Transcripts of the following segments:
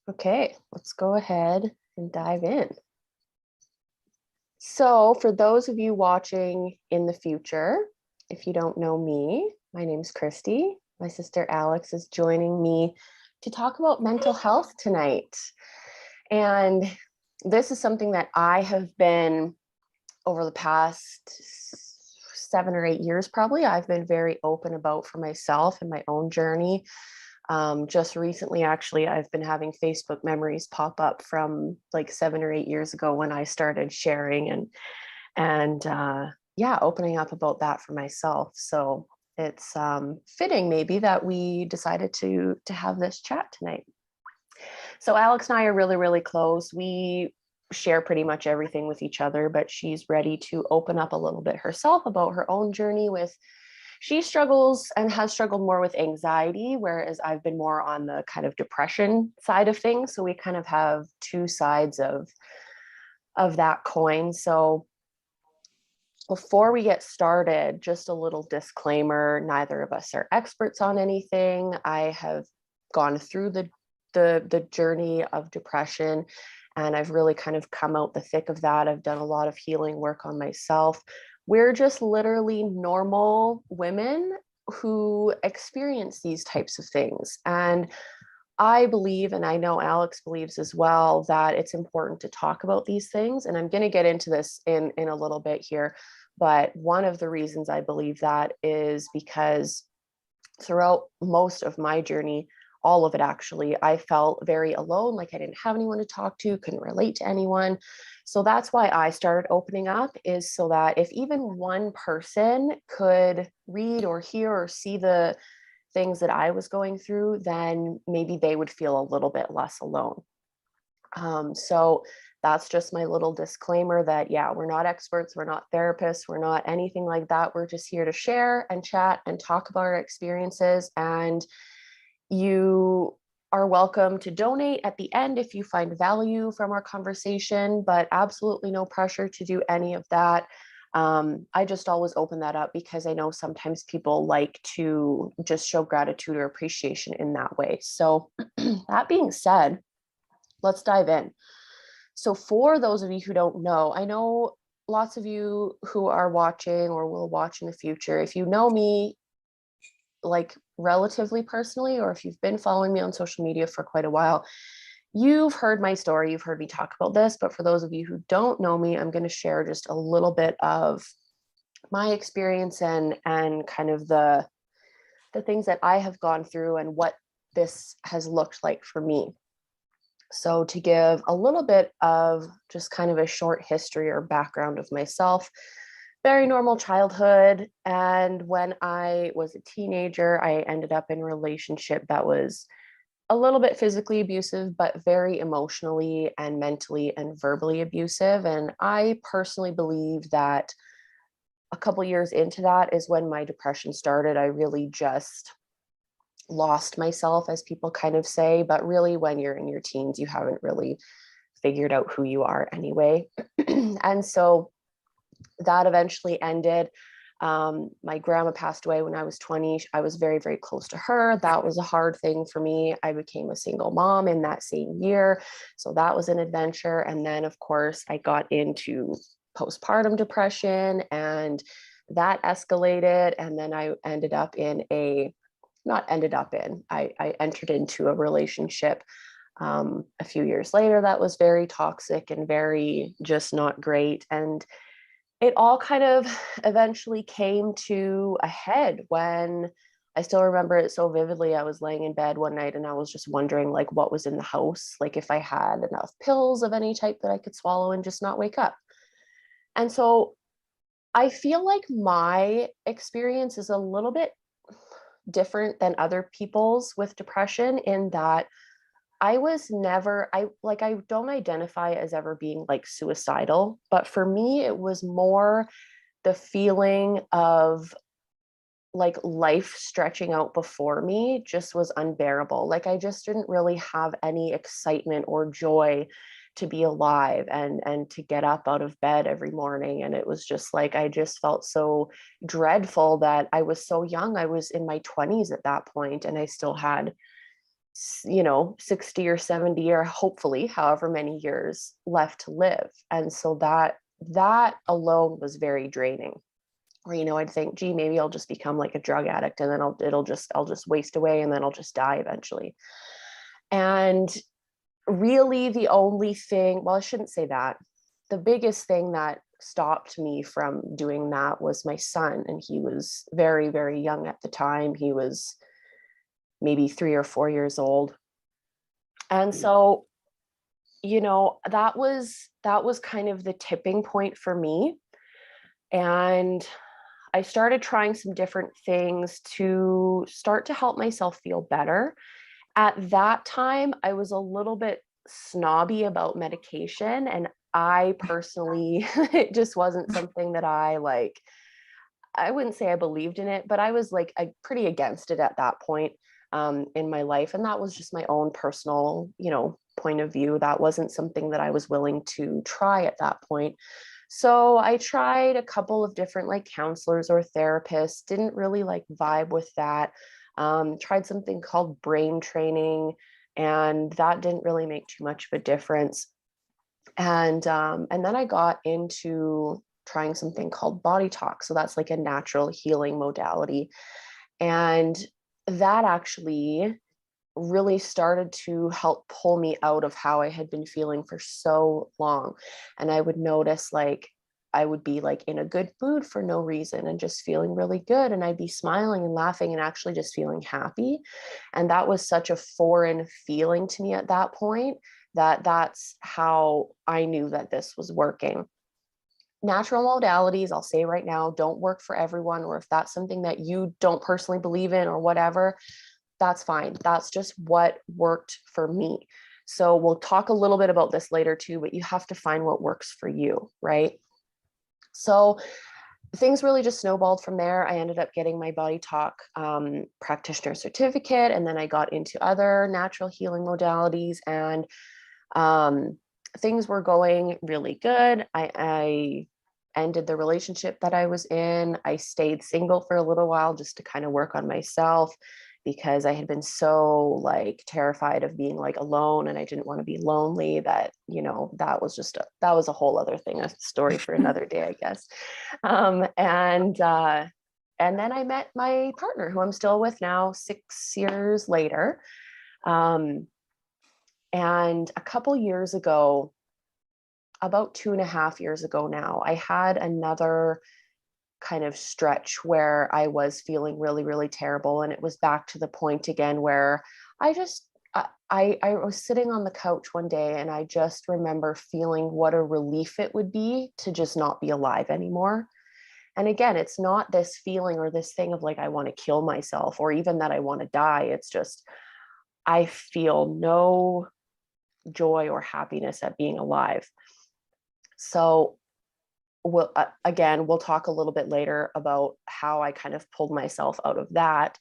Okay, let's go ahead and dive in. So, for those of you watching in the future, if you don't know me, my name is Kristi. My sister Alex is joining me to talk about mental health tonight. And this is something that I have been over the past 7 or 8 years, probably, I've been very open about for myself and my own journey. Just recently, actually, I've been having Facebook memories pop up from like 7 or 8 years ago when I started sharing and yeah, opening up about that for myself. So it's fitting maybe that we decided to have this chat tonight. So Alex and I are really, really close. We share pretty much everything with each other, but she's ready to open up a little bit herself about her own journey with she struggles and has struggled more with anxiety, whereas I've been more on the kind of depression side of things. So we kind of have two sides of that coin. So before we get started, just a little disclaimer, neither of us are experts on anything. I have gone through the journey of depression, and I've really kind of come out the thick of that. I've done a lot of healing work on myself. We're just literally normal women who experience these types of things. And I believe, and I know Alex believes as well, that it's important to talk about these things. And I'm going to get into this in a little bit here. But one of the reasons I believe that is because throughout most of my journey, all of it actually, I felt very alone, like I didn't have anyone to talk to, couldn't relate to anyone. So that's why I started opening up, is so that if even one person could read or hear or see the things that I was going through, then maybe they would feel a little bit less alone. So that's just my little disclaimer that, yeah, we're not experts, we're not therapists, we're not anything like that. We're just here to share and chat and talk about our experiences. And you are welcome to donate at the end if you find value from our conversation, but absolutely no pressure to do any of that. I just always open that up because I know sometimes people like to just show gratitude or appreciation in that way. So, that being said, let's dive in. So, for those of you who don't know, I know lots of you who are watching or will watch in the future, if you know me like relatively personally, or if you've been following me on social media for quite a while, you've heard my story, you've heard me talk about this. But for those of you who don't know me, I'm going to share just a little bit of my experience and kind of the things that I have gone through and what this has looked like for me. So, to give a little bit of just kind of a short history or background of myself, very normal childhood. And when I was a teenager, I ended up in a relationship that was a little bit physically abusive, but very emotionally and mentally and verbally abusive. And I personally believe that a couple years into that is when my depression started. I really just lost myself, as people kind of say. But really, when you're in your teens, you haven't really figured out who you are anyway. And so that eventually ended. My grandma passed away when I was 20. I was very, very close to her. That was a hard thing for me. I became a single mom in that same year. So that was an adventure. And then, of course, I got into postpartum depression and that escalated. And then I ended up in I entered into a relationship a few years later that was very toxic and very just not great. And it all kind of eventually came to a head when I still remember it so vividly. I was laying in bed one night and I was just wondering like what was in the house, like if I had enough pills of any type that I could swallow and just not wake up. And so I feel like my experience is a little bit different than other people's with depression in that I was never, I don't identify as ever being like suicidal, but for me, it was more the feeling of like life stretching out before me just was unbearable. Like I just didn't really have any excitement or joy to be alive and to get up out of bed every morning. And it was just like I just felt so dreadful that I was so young. I was in my 20s at that point and I still had 60 or 70 or hopefully however many years left to live. And so that alone was very draining. Or, I'd think, gee, maybe I'll just become like a drug addict and then I'll just waste away and then I'll just die eventually. And really the only thing, well, I shouldn't say that. The biggest thing that stopped me from doing that was my son. And he was very, very young at the time. He was maybe 3 or 4 years old. And so, that was kind of the tipping point for me. And I started trying some different things to start to help myself feel better. At that time, I was a little bit snobby about medication. And I personally, it just wasn't something that I wouldn't say I believed in it, but I was pretty against it at that point in my life. And that was just my own personal, point of view. That wasn't something that I was willing to try at that point. So I tried a couple of different counselors or therapists, didn't really vibe with that. Tried something called brain training, and that didn't really make too much of a difference. And then I got into trying something called Bodytalk. So that's a natural healing modality. And that actually really started to help pull me out of how I had been feeling for so long. And I would notice I would be in a good mood for no reason and just feeling really good. And I'd be smiling and laughing and actually just feeling happy. And that was such a foreign feeling to me at that point that's how I knew that this was working. Natural modalities, I'll say right now, don't work for everyone, or if that's something that you don't personally believe in or whatever, that's fine. That's just what worked for me. So we'll talk a little bit about this later too, but you have to find what works for you, right? So things really just snowballed from there. I ended up getting my Bodytalk practitioner certificate, and then I got into other natural healing modalities, and things were going really good. I ended the relationship that I was in. I stayed single for a little while just to kind of work on myself, because I had been so terrified of being alone, and I didn't want to be lonely. That that was a whole other thing, a story for another day, I guess. And then I met my partner, who I'm still with now 6 years later. And a couple years ago, about 2.5 years ago now, I had another kind of stretch where I was feeling really, really terrible. And it was back to the point again where I was sitting on the couch one day, and I just remember feeling what a relief it would be to just not be alive anymore. And again, it's not this feeling or this thing of I want to kill myself, or even that I want to die. It's just, I feel no joy or happiness at being alive. So we'll talk a little bit later about how I kind of pulled myself out of that.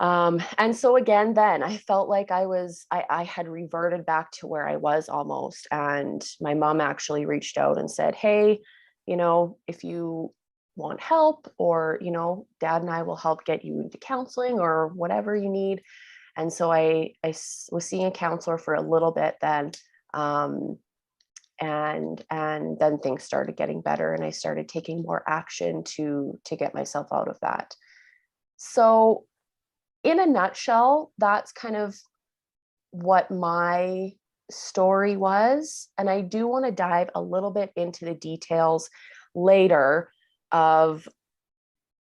And so again, then I felt like I had reverted back to where I was almost. And my mom actually reached out and said, hey, if you want help, or, Dad and I will help get you into counseling or whatever you need. And so I was seeing a counselor for a little bit then. And then things started getting better, and I started taking more action to get myself out of that. So in a nutshell, that's kind of what my story was. And I do want to dive a little bit into the details later of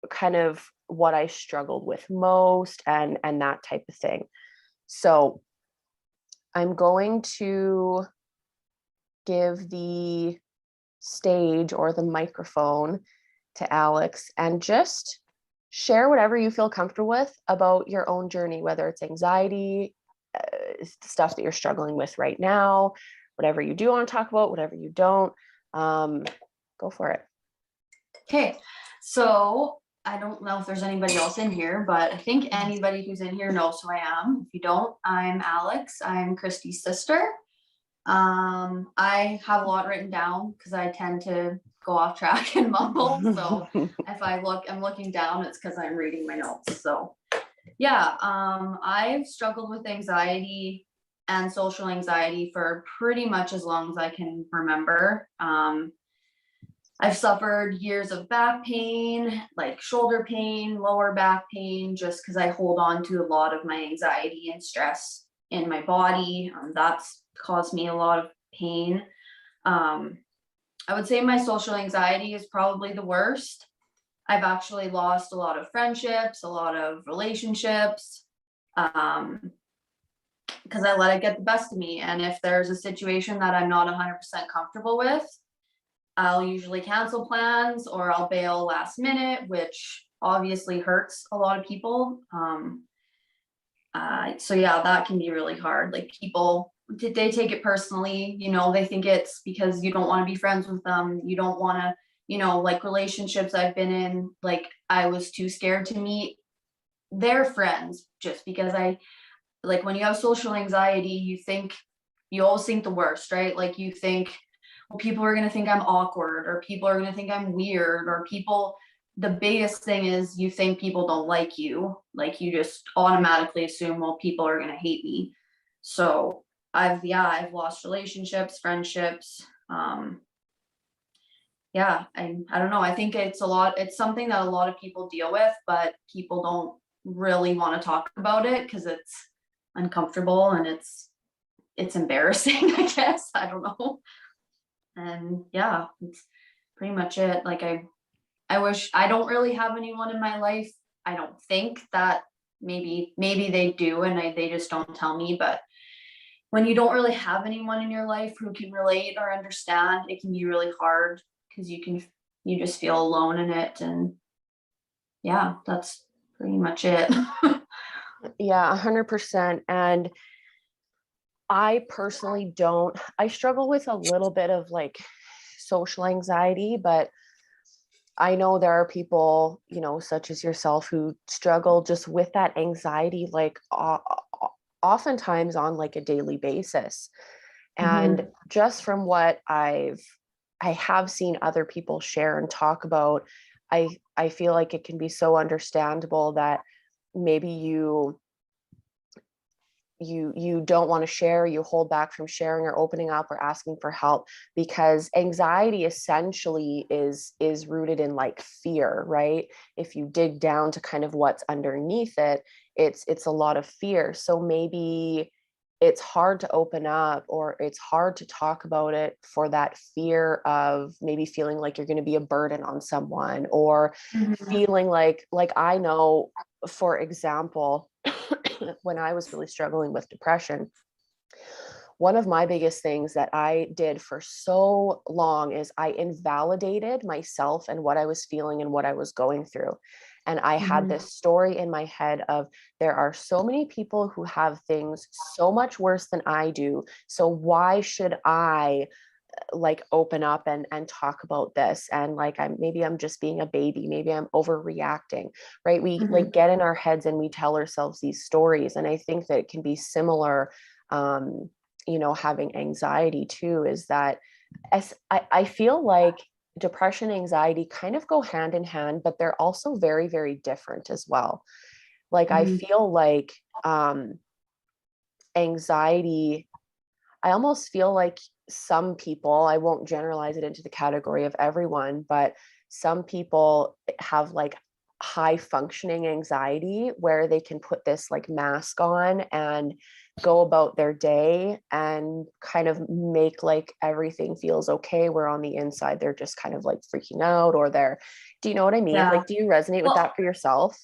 kind of what I struggled with most and that type of thing. So I'm going to give the stage or the microphone to Alex and just share whatever you feel comfortable with about your own journey, whether it's anxiety, stuff that you're struggling with right now, whatever you do want to talk about, whatever you don't. Go for it. Okay, so I don't know if there's anybody else in here, but I think anybody who's in here knows who I am. If you don't, I'm Alex. I'm Kristi's sister. I have a lot written down because I tend to go off track and mumble. So if I'm looking down, it's because I'm reading my notes. So Yeah, I've struggled with anxiety and social anxiety for pretty much as long as I can remember. I've suffered years of back pain, like shoulder pain, lower back pain, just because I hold on to a lot of my anxiety and stress in my body. That's caused me a lot of pain. Um, I would say my social anxiety is probably the worst. I've actually lost a lot of friendships, a lot of relationships, because I let it get the best of me. And if there's a situation that I'm not 100% comfortable with, I'll usually cancel plans or I'll bail last minute, which obviously hurts a lot of people. So yeah, that can be really hard. Like people, they take it personally, they think it's because you don't want to be friends with them. You don't want to, like relationships I've been in, like I was too scared to meet their friends just because like when you have social anxiety, you always think the worst, right? Like you think, well, people are going to think I'm awkward, or people are going to think I'm weird, or the biggest thing is you think people don't like you. Like you just automatically assume, well, people are going to hate me. So I've lost relationships, friendships. I don't know. I think it's something that a lot of people deal with, but people don't really want to talk about it because it's uncomfortable and it's embarrassing, I guess. I don't know. And yeah, it's pretty much it. Like I wish I don't really have anyone in my life. I don't think that maybe they do and they just don't tell me, but when you don't really have anyone in your life who can relate or understand, it can be really hard because you just feel alone in it. And yeah, that's pretty much it. Yeah, 100%. And I personally I struggle with a little bit of like social anxiety, but I know there are people, such as yourself, who struggle just with that anxiety, like oftentimes on like a daily basis. And Mhm. just from what I have seen other people share and talk about, I feel like it can be so understandable that maybe you don't want to share, you hold back from sharing or opening up or asking for help, because anxiety essentially is rooted in like fear, right? If you dig down to kind of what's underneath it, it's a lot of fear. So maybe it's hard to open up, or it's hard to talk about it for that fear of maybe feeling like you're going to be a burden on someone, or Mhm. feeling like I know, for example, when I was really struggling with depression, one of my biggest things that I did for so long is I invalidated myself and what I was feeling and what I was going through. And I had Mhm. this story in my head of, there are so many people who have things so much worse than I do. So why should I like open up and talk about this? And like I'm just being a baby, maybe I'm overreacting, right? We Mhm. like get in our heads and we tell ourselves these stories. And I think that it can be similar, having anxiety too, is that as I feel like depression, anxiety kind of go hand in hand, but they're also very, very different as well. Like I Mhm. feel like anxiety, I almost feel like some people, I won't generalize it into the category of everyone, but some people have like high functioning anxiety where they can put this like mask on and go about their day and kind of make like everything feels okay, where on the inside they're just kind of like freaking out, or do you know what I mean? Yeah. Like, do you resonate with Well, that for yourself?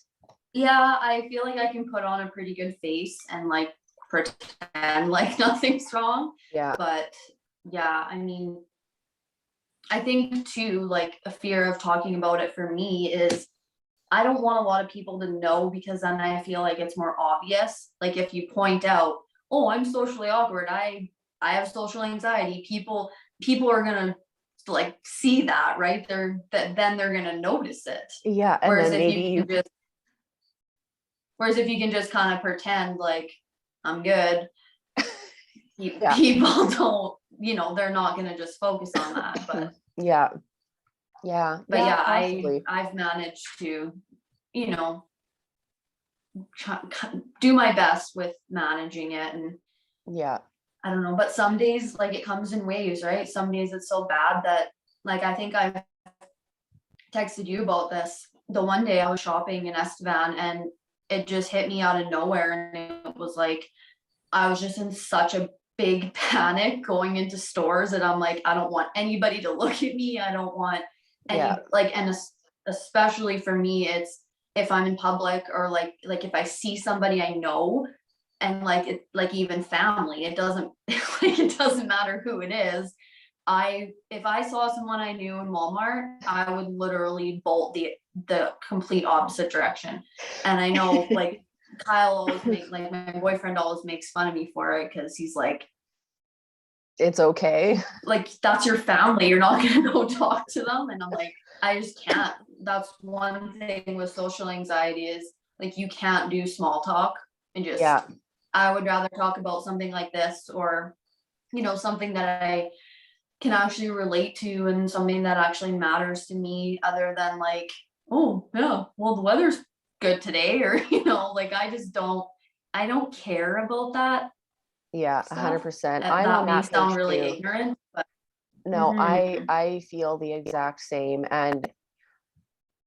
yeah, I feel like I can put on a pretty good face and like pretend like nothing's wrong. Yeah. But yeah, I mean, I think too, like a fear of talking about it for me is I don't want a lot of people to know, because then I feel like it's more obvious. Like if you point out, oh, I'm socially awkward, I have social anxiety, people are gonna like see that, right? Then they're gonna notice it. Yeah. And Whereas then if maybe you you, can just Whereas if you can just kind of pretend like I'm good, yeah. people don't, they're not gonna just focus on that. Yeah. Yeah. But Yeah. yeah, Possibly. I've managed to, you know, do my best with managing it. And Yeah. I don't know, but some days like it comes in waves, right? Some days it's so bad that like, I think I've texted you about this. The one day I was shopping in Estevan and it just hit me out of nowhere. And it was like, I was just in such a big panic going into stores that I'm like, I don't want anybody to look at me. I don't want any, Yeah. like, and especially for me, it's if I'm in public or like if I see somebody I know and like it, like even family, it doesn't like it doesn't matter who it is. If I saw someone I knew in Walmart, I would literally bolt the complete opposite direction. And I know like Kyle always like my boyfriend always makes fun of me for it because he's like, it's okay. like that's your family, you're not gonna go talk to them. And I'm like, I just can't. That's one thing with social anxiety is like you can't do small talk and just Yeah. I would rather talk about something like this or something that I can actually relate to and something that actually matters to me other than like, oh yeah, well the weather's good today or like I don't care about that Yeah, stuff. 100%. I'm That on may that page sound really too. ignorant, but No, mhm. I feel the exact same. And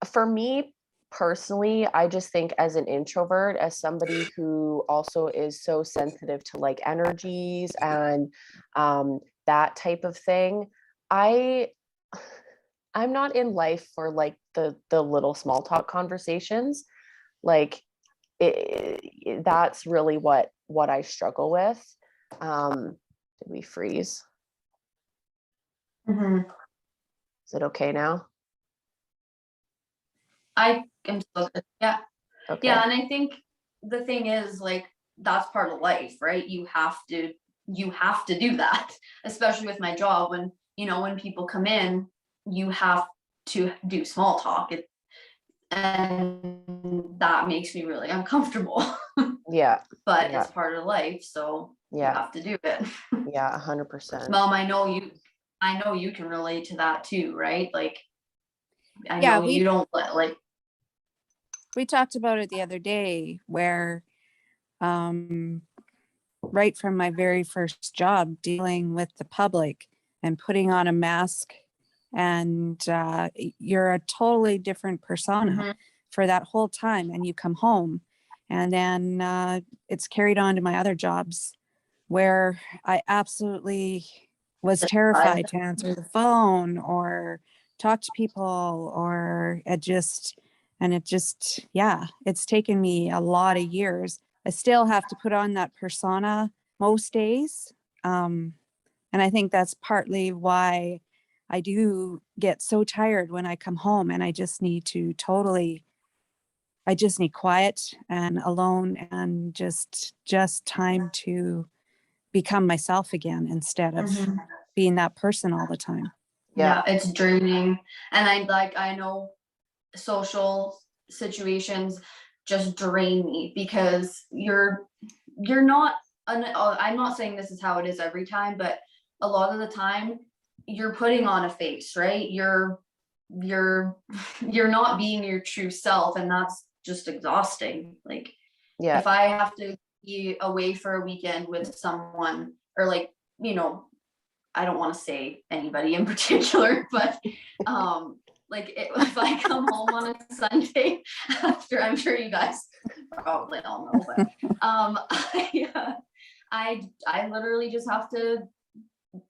for me personally, I just think as an introvert, as somebody who also is so sensitive to like energies and that type of thing, I I'm not in life for like the little small talk conversations. Like that's really what I struggle with. Did we freeze? Mhm. Is it okay now? I am still good. Yeah. Yeah. Okay. And I think the thing is like that's part of life, right? You have to do that, especially with my job when when people come in, you have to do small talk. And that makes me really uncomfortable. Yeah. But Yeah. it's part of life, so you Yeah. have to do it. Yeah. 100%. Mom, I know you can relate to that too, right? Like I Yeah, know you don't like we talked about it the other day where right from my very first job dealing with the public and putting on a mask and you're a totally different persona mhm, for that whole time and you come home and then it's carried on to my other jobs where I absolutely was terrified to answer the phone or talk to people or yeah, it's taken me a lot of years. I still have to put on that persona most days. And I think that's partly why I do get so tired when I come home and I just need quiet and alone and just time to become myself again instead of mhm. being that person all the time. Yeah. Yeah, it's draining. And I know social situations just drain me because you're not I'm not saying this is how it is every time, but a lot of the time you're putting on a face, right? You're you're not being your true self, and that's just exhausting. Like Yeah. if I have to be away for a weekend with someone or like, I don't want to say anybody in particular, but if I come home on a Sunday after, I'm sure you guys probably all know, but I literally just have to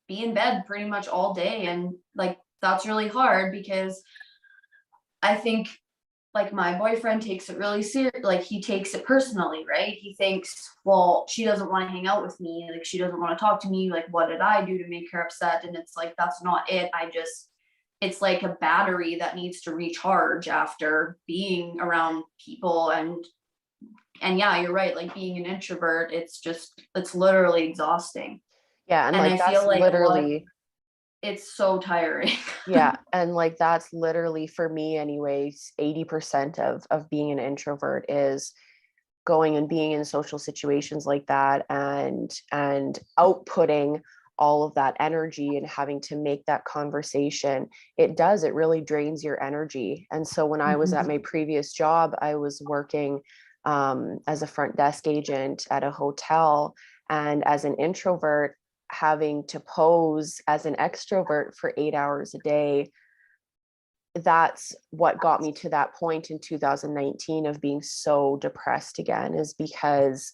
be in bed pretty much all day, and like that's really hard because I think like my boyfriend takes it really serious, like he takes it personally, right? He thinks, well, she doesn't want to hang out with me, like she doesn't want to talk to me, like what did I do to make her upset? And it's like that's not it. It's like a battery that needs to recharge after being around people. And yeah, you're right, like being an introvert, it's literally exhausting. Yeah. And And like I that's feel like literally, it's so tiring. yeah. And like that's literally for me anyways, 80% of being an introvert is going and being in social situations like that and outputting all of that energy and having to make that conversation. It really drains your energy. And so when I was at my previous job, I was working as a front desk agent at a hotel, and as an introvert, having to pose as an extrovert for 8 hours a day. That's what got me to that point in 2019 of being so depressed again, is because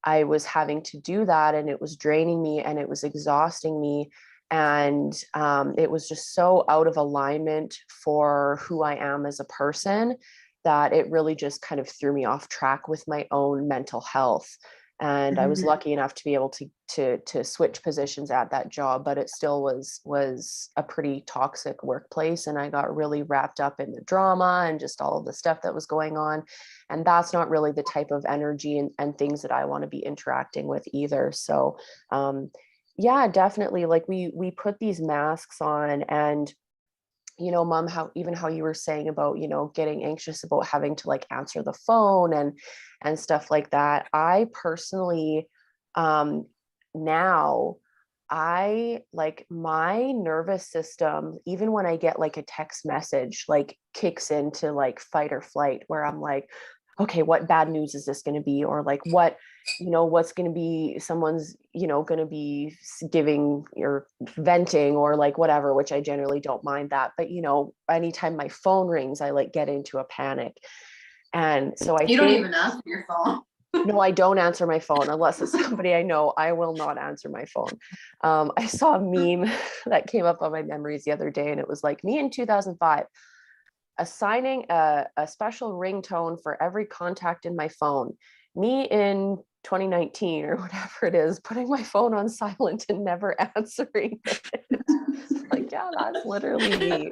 I was having to do that, and it was draining me and it was exhausting me. And it was just so out of alignment for who I am as a person that it really just kind of threw me off track with my own mental health. And I was lucky enough to be able to switch positions at that job, but it still was a pretty toxic workplace, and I got really wrapped up in the drama and just all of the stuff that was going on. And that's not really the type of energy and things that I want to be interacting with either. So yeah, definitely, like we put these masks on. And Mom, how you were saying about, getting anxious about having to like answer the phone and stuff like that. I personally, now I like my nervous system, even when I get like a text message, like kicks into like fight or flight, where I'm like, okay, what bad news is this going to be? Or like, what's going to be, someone's, going to be giving or venting or like whatever, which I generally don't mind that. But, anytime my phone rings, I like get into a panic. And so You don't even answer your phone. No, I don't answer my phone unless it's somebody I know. I will not answer my phone. I saw a meme that came up on my memories the other day, and it was like me in 2005, assigning a special ringtone for every contact in my phone. Me in 2019 or whatever it is, putting my phone on silent and never answering it. Like, yeah, that's literally me.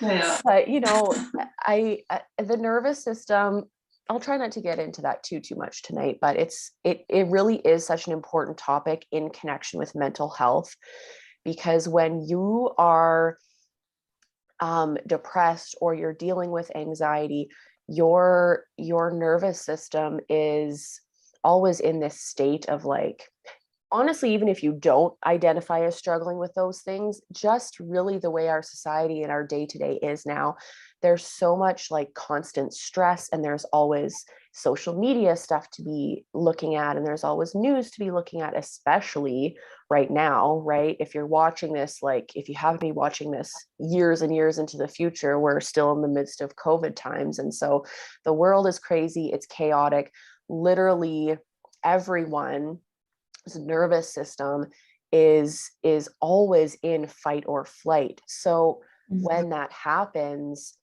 Yeah. But I the nervous system, I'll try not to get into that too much tonight, but it really is such an important topic in connection with mental health, because when you are depressed or you're dealing with anxiety, your nervous system is always in this state of like, honestly, even if you don't identify as struggling with those things, just really the way our society and our day-to-day is now, there's so much like constant stress, and there's always social media stuff to be looking at, and there's always news to be looking at, especially right now, right? If you're watching this, like if you have me watching this years and years into the future, we're still in the midst of COVID times. And so the world is crazy, it's chaotic. Literally everyone's nervous system is always in fight or flight. So when that happens,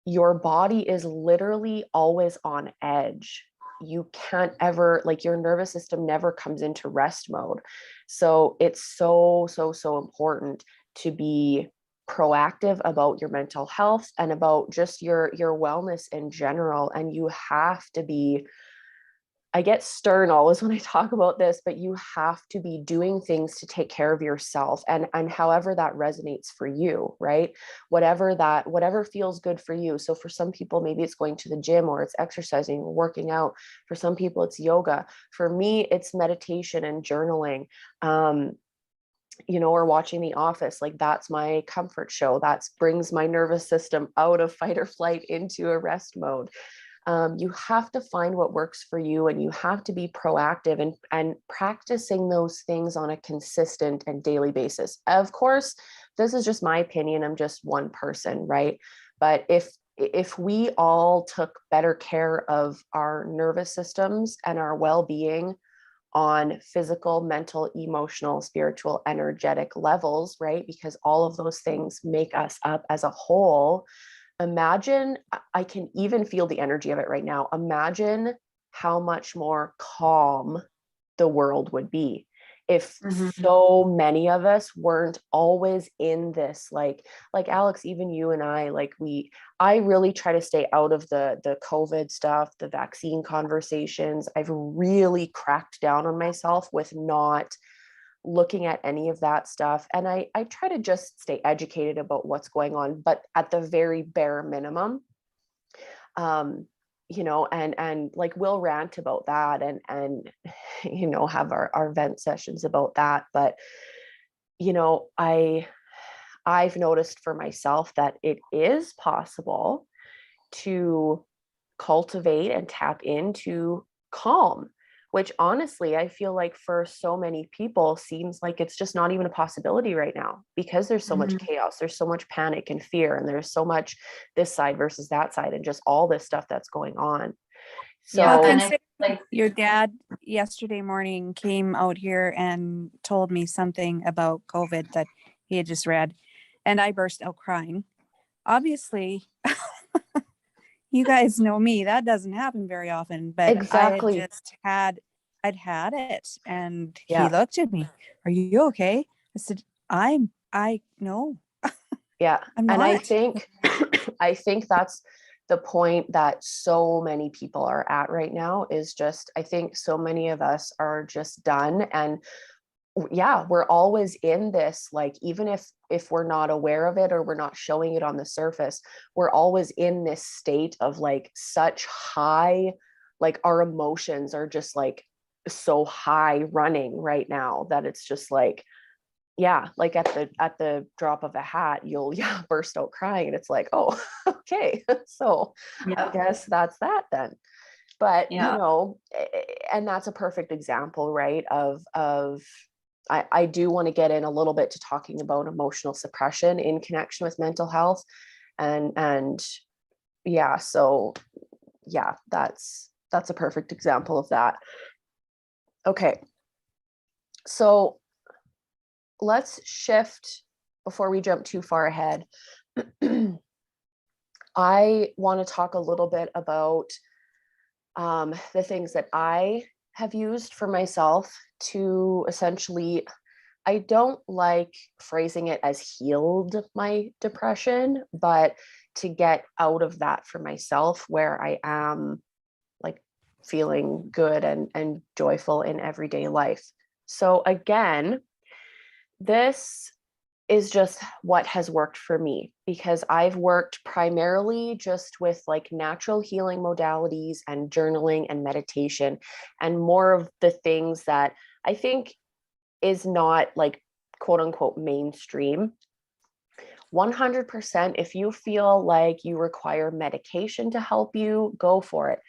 your body is literally always on edge. You can't ever, like, your nervous system never comes into rest mode. So it's so important to be proactive about your mental health and about just your wellness in general. And you have to be, I get stern always when I talk about this, but you have to be doing things to take care of yourself, and however that resonates for you, right? Whatever feels good for you. So for some people, maybe it's going to the gym, or it's exercising or working out. For some people, it's yoga. For me, it's meditation and journaling. Or watching The Office. Like, that's my comfort show. That brings my nervous system out of fight or flight into a rest mode. You have to find what works for you, and you have to be proactive and practicing those things on a consistent and daily basis. Of course, this is just my opinion. I'm just one person, right? But if we all took better care of our nervous systems and our well-being on physical, mental, emotional, spiritual, energetic levels, right? Because all of those things make us up as a whole. Imagine, I can even feel the energy of it right now. Imagine how much more calm the world would be if so many of us weren't always in this, like Alex, even you and I, I really try to stay out of the COVID stuff, the vaccine conversations. I've really cracked down on myself with not looking at any of that stuff. And I try to just stay educated about what's going on, but at the very bare minimum, and like we'll rant about that and have our vent sessions about that. But, I've noticed for myself that it is possible to cultivate and tap into calm, which honestly, I feel like for so many people seems like it's just not even a possibility right now, because there's so much chaos, there's so much panic and fear, and there's so much this side versus that side, and just all this stuff that's going on. So Yeah, Well, and consider like your dad yesterday morning came out here and told me something about COVID that he had just read, and I burst out crying. Obviously, you guys know me, that doesn't happen very often, but exactly. I'd had it, and he Yeah. looked at me, "Are you okay?" I said, I no, Yeah. I'm And I not. think, I think that's the point that so many people are at right now, is just, I think so many of us are just done. And yeah, we're always in this, like, even if we're not aware of it or we're not showing it on the surface, we're always in this state of like such high, like our emotions are just like so high running right now, that it's just like, yeah, like at the drop of a hat, you'll yeah burst out crying, and it's like, oh, okay, so I guess that's that then. But you yeah, know, and that's a perfect example, right, of I do want to get in a little bit to talking about emotional suppression in connection with mental health, and yeah, so yeah, that's a perfect example of that. Okay, so let's shift before we jump too far ahead. I want to talk a little bit about the things that I have used for myself to essentially, I don't like phrasing it as healed my depression, but to get out of that for myself, where I am like feeling good and joyful in everyday life. So again, this is just what has worked for me, because I've worked primarily just with like natural healing modalities and journaling and meditation, and more of the things that I think is not like quote unquote mainstream. 100%, if you feel like you require medication to help you, go for it.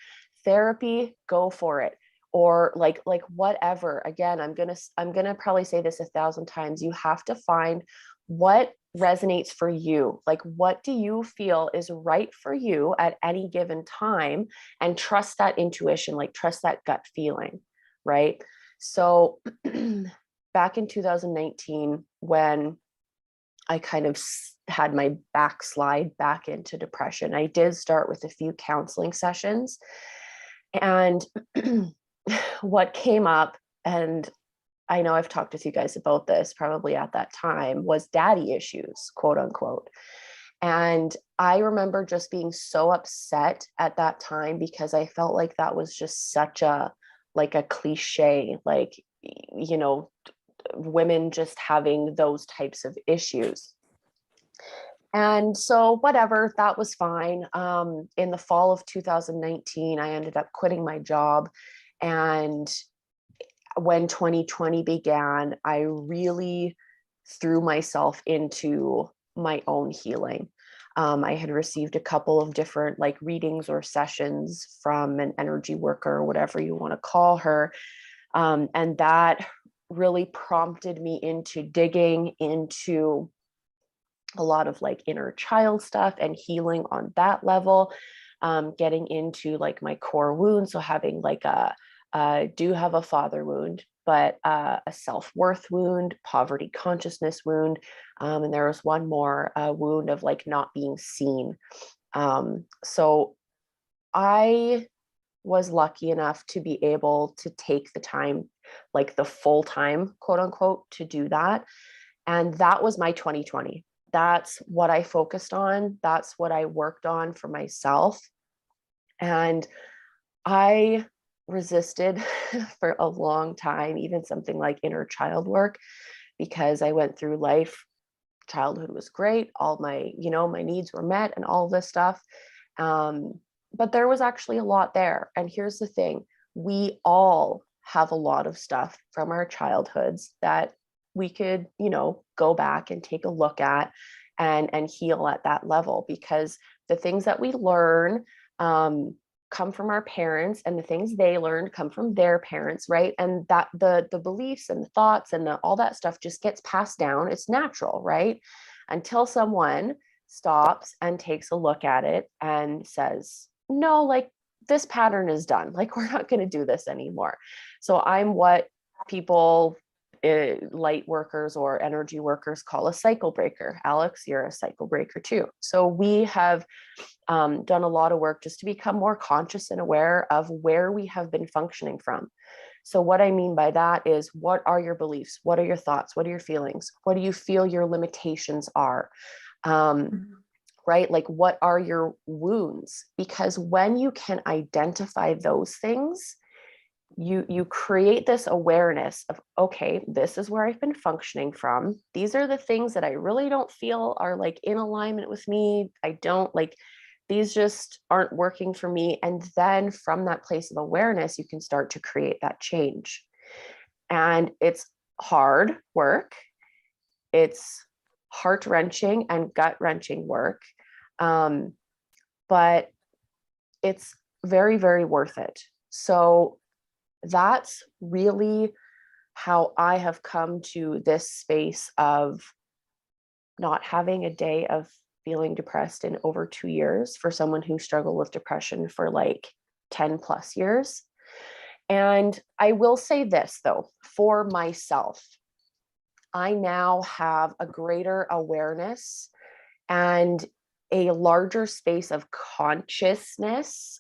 Therapy, go for it. Or like whatever. Again, I'm gonna probably say this 1,000 times. You have to find what resonates for you. Like, what do you feel is right for you at any given time, and trust that intuition, like trust that gut feeling, right? So back in 2019, when I kind of had my backslide back into depression, I did start with a few counseling sessions. And what came up, and I know I've talked with you guys about this probably at that time, was daddy issues, quote unquote. And I remember just being so upset at that time, because I felt like that was just such a, like a cliche, like, you know, women just having those types of issues. And so whatever, that was fine. In the fall of 2019, I ended up quitting my job. And when 2020 began, I really threw myself into my own healing. I had received a couple of different like readings or sessions from an energy worker, or whatever you want to call her. And that really prompted me into digging into a lot of like inner child stuff and healing on that level, getting into like my core wounds. So having like do have a father wound, but a self-worth wound, poverty consciousness wound. And there was one more wound of like not being seen. So I was lucky enough to be able to take the time, like the full time, quote unquote, to do that. And that was my 2020. That's what I focused on. That's what I worked on for myself. And I resisted for a long time, even something like inner child work, because I went through life. Childhood was great. All my, you know, my needs were met and all this stuff. But there was actually a lot there. And here's the thing, we all have a lot of stuff from our childhoods that we could, you know, go back and take a look at and heal at that level, because the things that we learn, come from our parents, and the things they learned come from their parents, right? And that the beliefs and the thoughts and all that stuff just gets passed down. It's natural, right? Until someone stops and takes a look at it and says, no, like this pattern is done. Like, we're not going to do this anymore. So I'm what people, light workers or energy workers, call a cycle breaker. Alex, you're a cycle breaker too. So we have done a lot of work just to become more conscious and aware of where we have been functioning from. So what I mean by that is, what are your beliefs? What are your thoughts? What are your feelings? What do you feel your limitations are? Right? Like, what are your wounds? Because when you can identify those things, you create this awareness of, okay, this is where I've been functioning from. These are the things that I really don't feel are like in alignment with me. I don't like, these just aren't working for me. And then from that place of awareness, you can start to create that change. And it's hard work. It's heart-wrenching and gut-wrenching work. But it's very, very worth it. So that's really how I have come to this space of not having a day of feeling depressed in over 2 years, for someone who struggled with depression for like 10 plus years. And I will say this though, for myself, I now have a greater awareness and a larger space of consciousness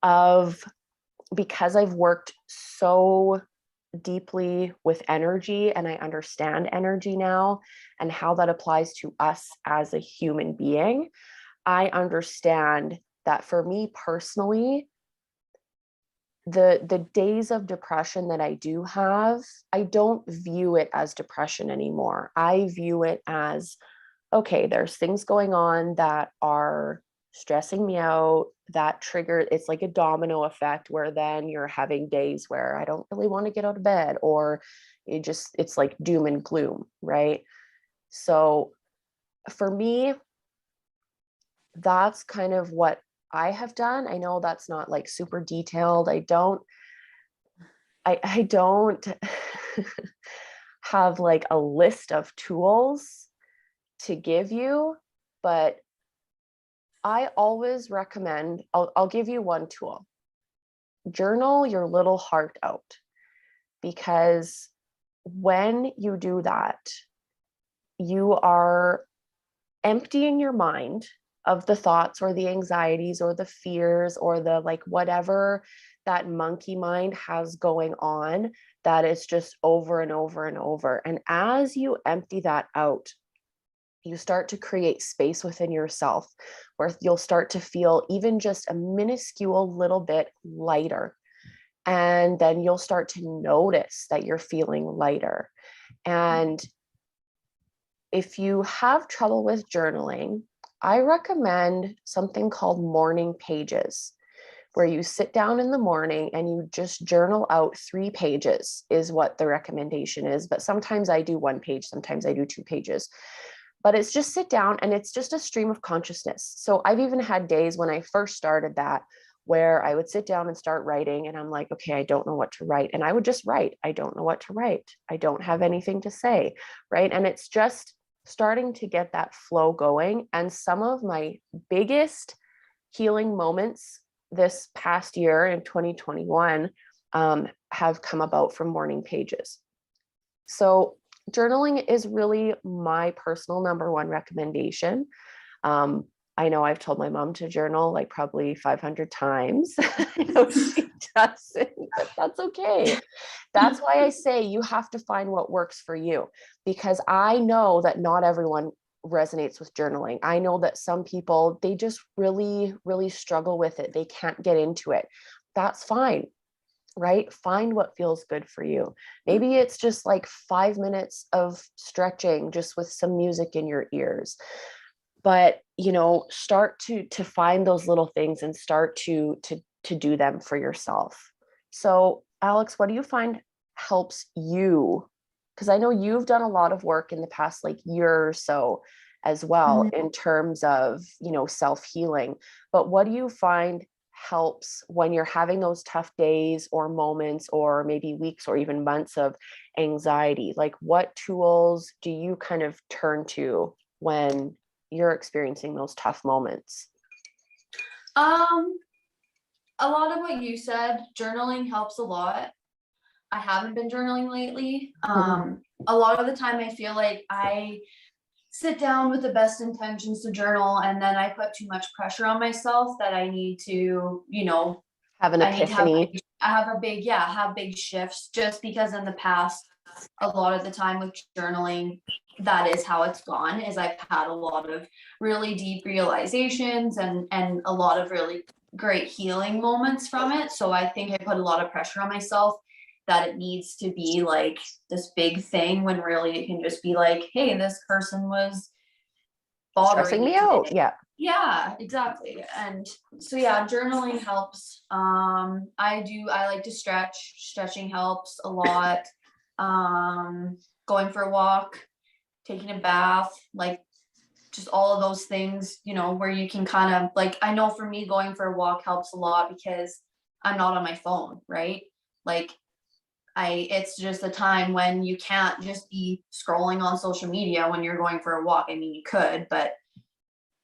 of, because I've worked so deeply with energy and I understand energy now and how that applies to us as a human being, I understand that for me personally, the days of depression that I do have, I don't view it as depression anymore. I view it as, okay, there's things going on that are stressing me out, that trigger, it's like a domino effect where then you're having days where I don't really want to get out of bed, or it's like doom and gloom, right? So for me, that's kind of what I have done. I know that's not like super detailed. I don't have like a list of tools to give you, but I always recommend, I'll give you one tool. Journal your little heart out, because when you do that, you are emptying your mind of the thoughts or the anxieties or the fears or the like whatever that monkey mind has going on, that is just over and over and over. And as you empty that out, you start to create space within yourself where you'll start to feel even just a minuscule little bit lighter. And then you'll start to notice that you're feeling lighter. And if you have trouble with journaling, I recommend something called morning pages, where you sit down in the morning and you just journal out 3 pages is what the recommendation is. But sometimes I do 1 page, sometimes I do 2 pages. But it's just sit down and it's just a stream of consciousness. So I've even had days when I first started that where I would sit down and start writing and I'm like, okay, I don't know what to write. And I would just write. I don't know what to write. I don't have anything to say, right? And it's just starting to get that flow going. And some of my biggest healing moments this past year in 2021 have come about from morning pages. So journaling is really my personal number 1 recommendation. I know I've told my mom to journal like probably 500 times. I know she doesn't, but that's okay. That's why I say you have to find what works for you, because I know that not everyone resonates with journaling. I know that some people, they just really, really struggle with it. They can't get into it. That's fine. Right? Find what feels good for you. Maybe it's just like 5 minutes of stretching just with some music in your ears. But, start to find those little things and start to do them for yourself. So, Alex, what do you find helps you? Because I know you've done a lot of work in the past like year or so as well, in terms of, self-healing. But what do you find helps when you're having those tough days or moments or maybe weeks or even months of anxiety? Like, what tools do you kind of turn to when you're experiencing those tough moments? A lot of what you said, journaling helps a lot. I haven't been journaling lately. A lot of the time I feel like I sit down with the best intentions to journal, and then I put too much pressure on myself that I need to, Have an I need to have epiphany. have big shifts, just because in the past, a lot of the time with journaling, that is how it's gone, is I've had a lot of really deep realizations and a lot of really great healing moments from it. So I think I put a lot of pressure on myself that it needs to be like this big thing, when really it can just be like, hey, this person was bothering Stressing me today. out. Yeah. Yeah, exactly. And so yeah, journaling helps. I like to stretch. Stretching helps a lot. Going for a walk, taking a bath, like just all of those things, where you can kind of, like, I know for me, going for a walk helps a lot because I'm not on my phone, right? Like, it's just a time when you can't just be scrolling on social media when you're going for a walk. I mean, you could, but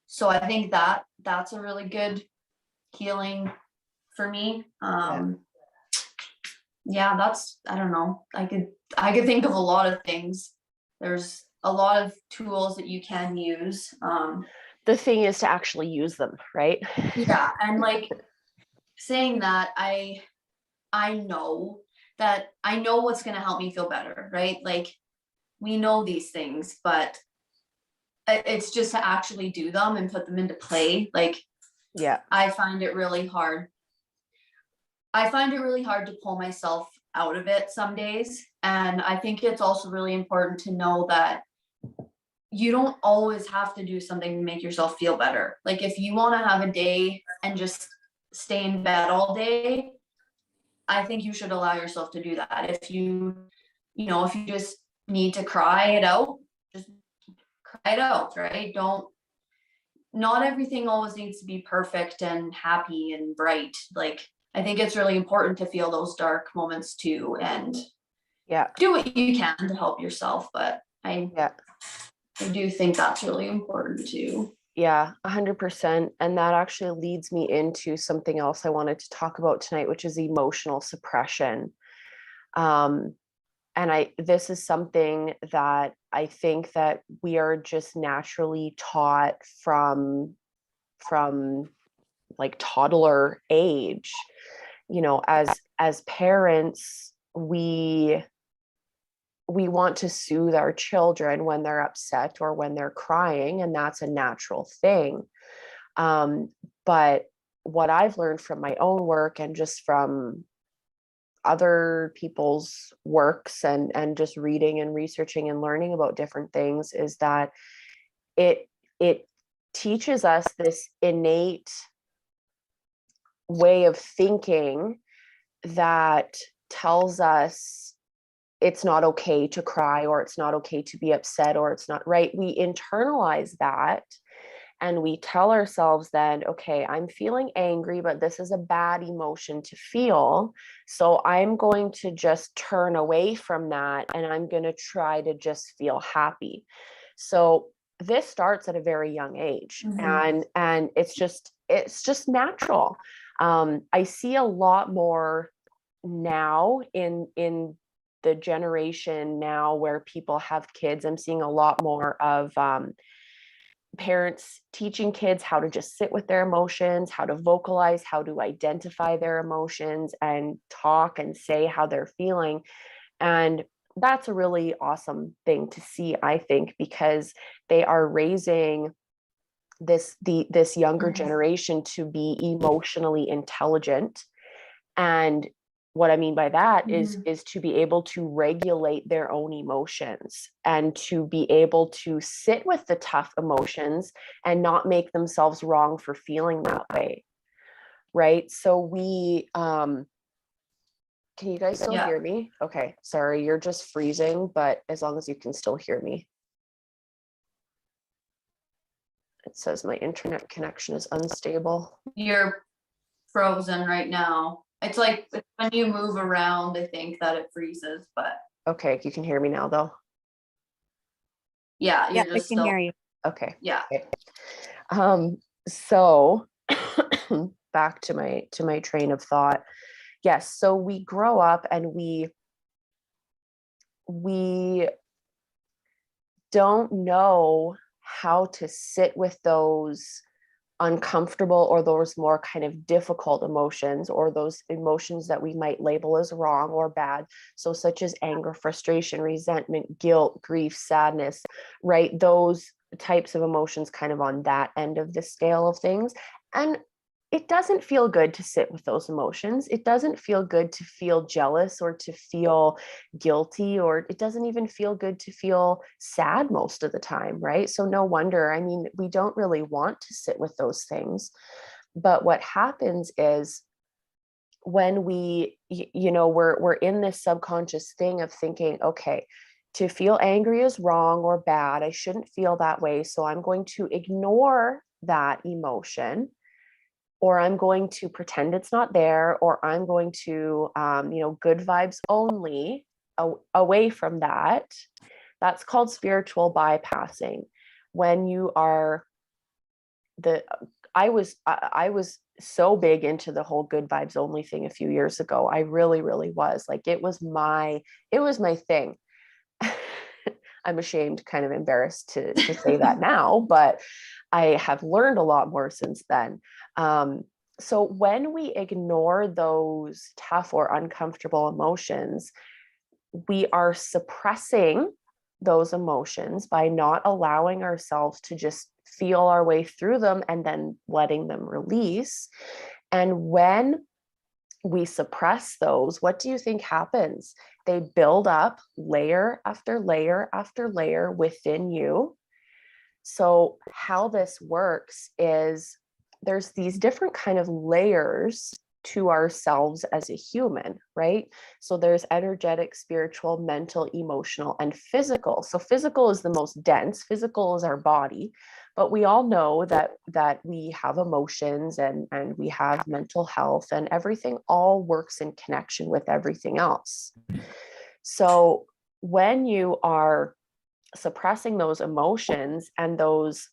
so I think that's a really good healing for me. Yeah, I don't know. I could think of a lot of things. There's a lot of tools that you can use. The thing is to actually use them, right? Yeah, and like saying that, I know what's going to help me feel better, right? Like, we know these things, but it's just to actually do them and put them into play. Like, Yeah. I find it really hard to pull myself out of it some days. And I think it's also really important to know that you don't always have to do something to make yourself feel better. Like, if you want to have a day and just stay in bed all day, I think you should allow yourself to do that. If you just need to cry it out, just cry it out, right? Not everything always needs to be perfect and happy and bright. Like, I think it's really important to feel those dark moments too, and do what you can to help yourself. But I do think that's really important too. Yeah, 100%. And that actually leads me into something else I wanted to talk about tonight, which is emotional suppression. And this is something that I think that we are just naturally taught from like toddler age. As parents, we want to soothe our children when they're upset or when they're crying, and that's a natural thing. But what I've learned from my own work and just from other people's works and just reading and researching and learning about different things is that it teaches us this innate way of thinking that tells us it's not okay to cry, or it's not okay to be upset, or it's not right. We internalize that and we tell ourselves then, okay, I'm feeling angry, but this is a bad emotion to feel. So I'm going to just turn away from that and I'm going to try to just feel happy. So this starts at a very young age. Mm-hmm. And it's just natural. I see a lot more now in the generation now where people have kids. I'm seeing a lot more of parents teaching kids how to just sit with their emotions, how to vocalize, how to identify their emotions and talk and say how they're feeling. And that's a really awesome thing to see, I think, because they are raising this younger generation to be emotionally intelligent. And what I mean by that is to be able to regulate their own emotions and to be able to sit with the tough emotions and not make themselves wrong for feeling that way. Right. So can you guys still hear me? Okay. Sorry, you're just freezing, but as long as you can still hear me. It says my internet connection is unstable. You're frozen right now. It's like when you move around, I think that it freezes, but Okay, you can hear me now though. yeah, Yeah, you're I just can still, hear you. Okay. yeah. Okay. So back to my train of thought. Yes, so we grow up and we don't know how to sit with those uncomfortable or those more kind of difficult emotions, or those emotions that we might label as wrong or bad. So such as anger, frustration, resentment, guilt, grief, sadness, right? Those types of emotions kind of on that end of the scale of things. And it doesn't feel good to sit with those emotions. It doesn't feel good to feel jealous or to feel guilty, or it doesn't even feel good to feel sad most of the time, right? So no wonder, I mean, we don't really want to sit with those things. But what happens is when we're in this subconscious thing of thinking, okay, to feel angry is wrong or bad. I shouldn't feel that way. So I'm going to ignore that emotion, or I'm going to pretend it's not there, or I'm going to, good vibes only, away from that. That's called spiritual bypassing. When you are I was so big into the whole good vibes only thing a few years ago. I really, really was. Like it was my thing. I'm ashamed, kind of embarrassed to say that now, but I have learned a lot more since then. So when we ignore those tough or uncomfortable emotions, we are suppressing those emotions by not allowing ourselves to just feel our way through them and then letting them release. And when we suppress those, what do you think happens? They build up layer after layer after layer within you. So how this works is there's these different kind of layers to ourselves as a human, right? So there's energetic, spiritual, mental, emotional, and physical. So physical is the most dense. Physical is our body, but we all know that we have emotions and we have mental health, and everything all works in connection with everything else. So when you are suppressing those emotions and those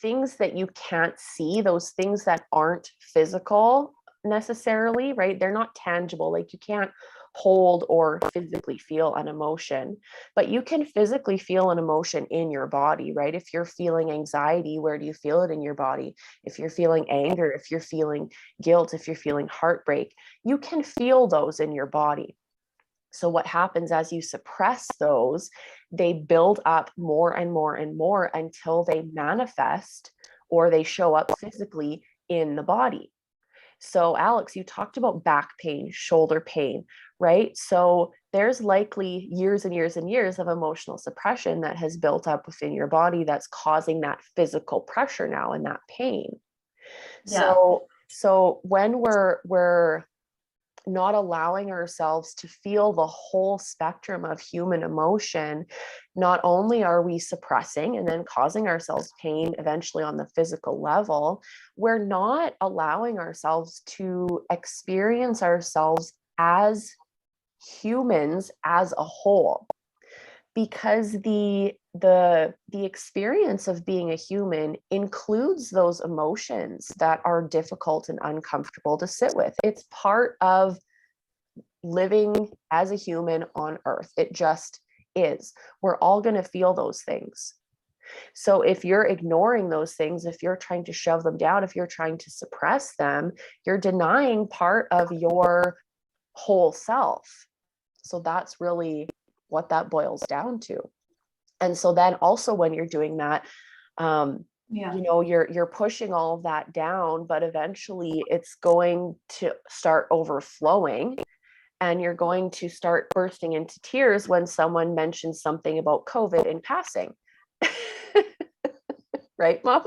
things that you can't see, those things that aren't physical necessarily, right? They're not tangible. Like you can't hold or physically feel an emotion, but you can physically feel an emotion in your body, right? If you're feeling anxiety, where do you feel it in your body? If you're feeling anger, if you're feeling guilt, if you're feeling heartbreak, you can feel those in your body. So what happens as you suppress those, they build up more and more and more until they manifest or they show up physically in the body. So Alex, you talked about back pain, shoulder pain, right? So there's likely years and years and years of emotional suppression that has built up within your body that's causing that physical pressure now and that pain. Yeah. So when we're not allowing ourselves to feel the whole spectrum of human emotion, not only are we suppressing and then causing ourselves pain eventually on the physical level, we're not allowing ourselves to experience ourselves as humans as a whole, because the experience of being a human includes those emotions that are difficult and uncomfortable to sit with. It's part of living as a human on earth. It just is. We're all going to feel those things. So if you're ignoring those things, if you're trying to shove them down, if you're trying to suppress them, you're denying part of your whole self. So that's really what that boils down to. And so then also when you're doing that, Yeah. you're pushing all of that down, but eventually it's going to start overflowing, and you're going to start bursting into tears when someone mentions something about COVID in passing. Right, Mom?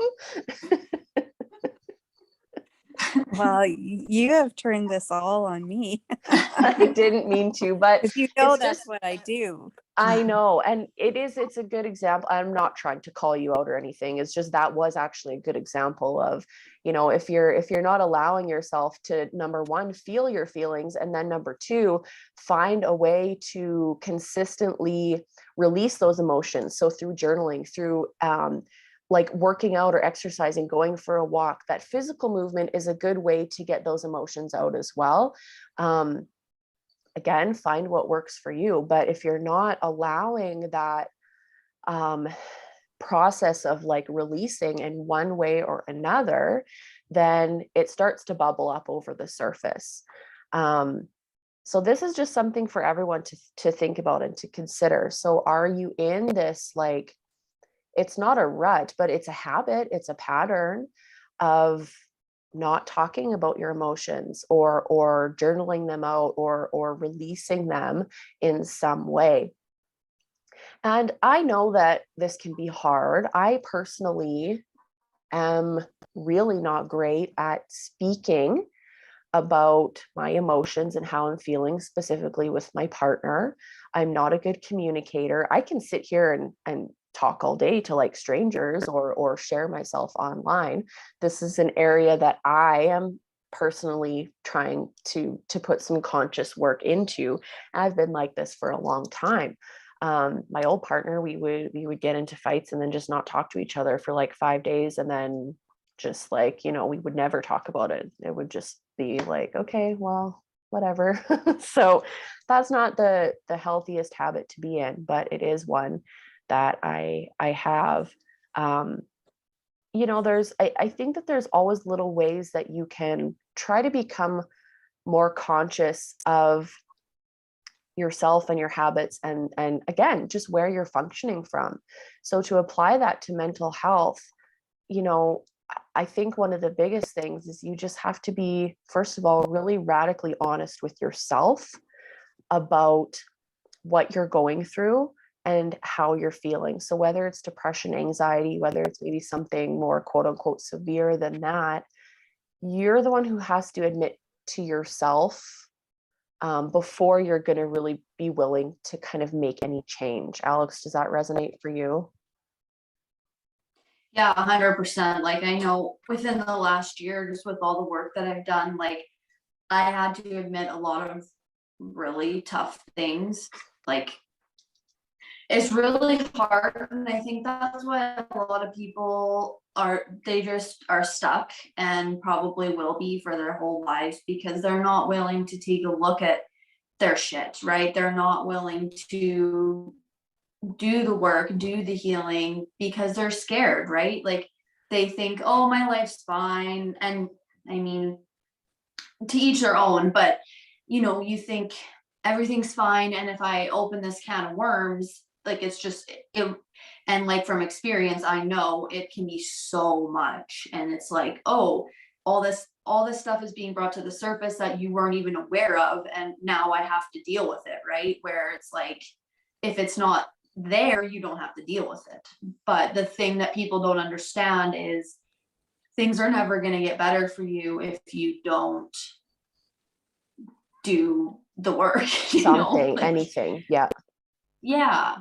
Well, you have turned this all on me I didn't mean to, but because you know it's that's just, what I do. I know. And it's a good example. I'm not trying to call you out or anything. It's just that was actually a good example of, if you're not allowing yourself to, number one, feel your feelings, and then number two, find a way to consistently release those emotions. So through journaling, through like working out or exercising, going for a walk, that physical movement is a good way to get those emotions out as well. Again, find what works for you. But if you're not allowing that process of like releasing in one way or another, then it starts to bubble up over the surface. So this is just something for everyone to think about and to consider. So are you in this, like, it's not a rut, but it's a habit, it's a pattern of not talking about your emotions or journaling them out or releasing them in some way. And I know that this can be hard. I personally am really not great at speaking about my emotions and how I'm feeling, specifically with my partner. I'm not a good communicator. I can sit here and talk all day to like strangers or share myself online. This is an area that I am personally trying to put some conscious work into. I've been like this for a long time. My old partner, we would get into fights and then just not talk to each other for like 5 days, and then just like, we would never talk about it. It would just be like, okay, well, whatever. So that's not the healthiest habit to be in, but it is one that I have. I think that there's always little ways that you can try to become more conscious of yourself and your habits, and again, just where you're functioning from. So to apply that to mental health, I think one of the biggest things is you just have to be, first of all, really radically honest with yourself about what you're going through and how you're feeling. So whether it's depression, anxiety, whether it's maybe something more quote unquote severe than that, you're the one who has to admit to yourself before you're going to really be willing to kind of make any change. Alex, does that resonate for you? Yeah, 100%. Like, I know within the last year, just with all the work that I've done, like, I had to admit a lot of really tough things. Like, it's really hard, and I think that's why a lot of people they just are stuck, and probably will be for their whole lives, because they're not willing to take a look at their shit, right? They're not willing to do the work, do the healing, because they're scared, right? Like, they think, oh, my life's fine. And I mean, to each their own, but you think everything's fine, and if I open this can of worms, like, it's just it. And like, from experience, I know it can be so much, and it's like, oh, all this stuff is being brought to the surface that you weren't even aware of, and now I have to deal with it, right? Where it's like, if it's not there, you don't have to deal with it. But the thing that people don't understand is, things are never going to get better for you if you don't do the work. Something, like, anything. Yeah.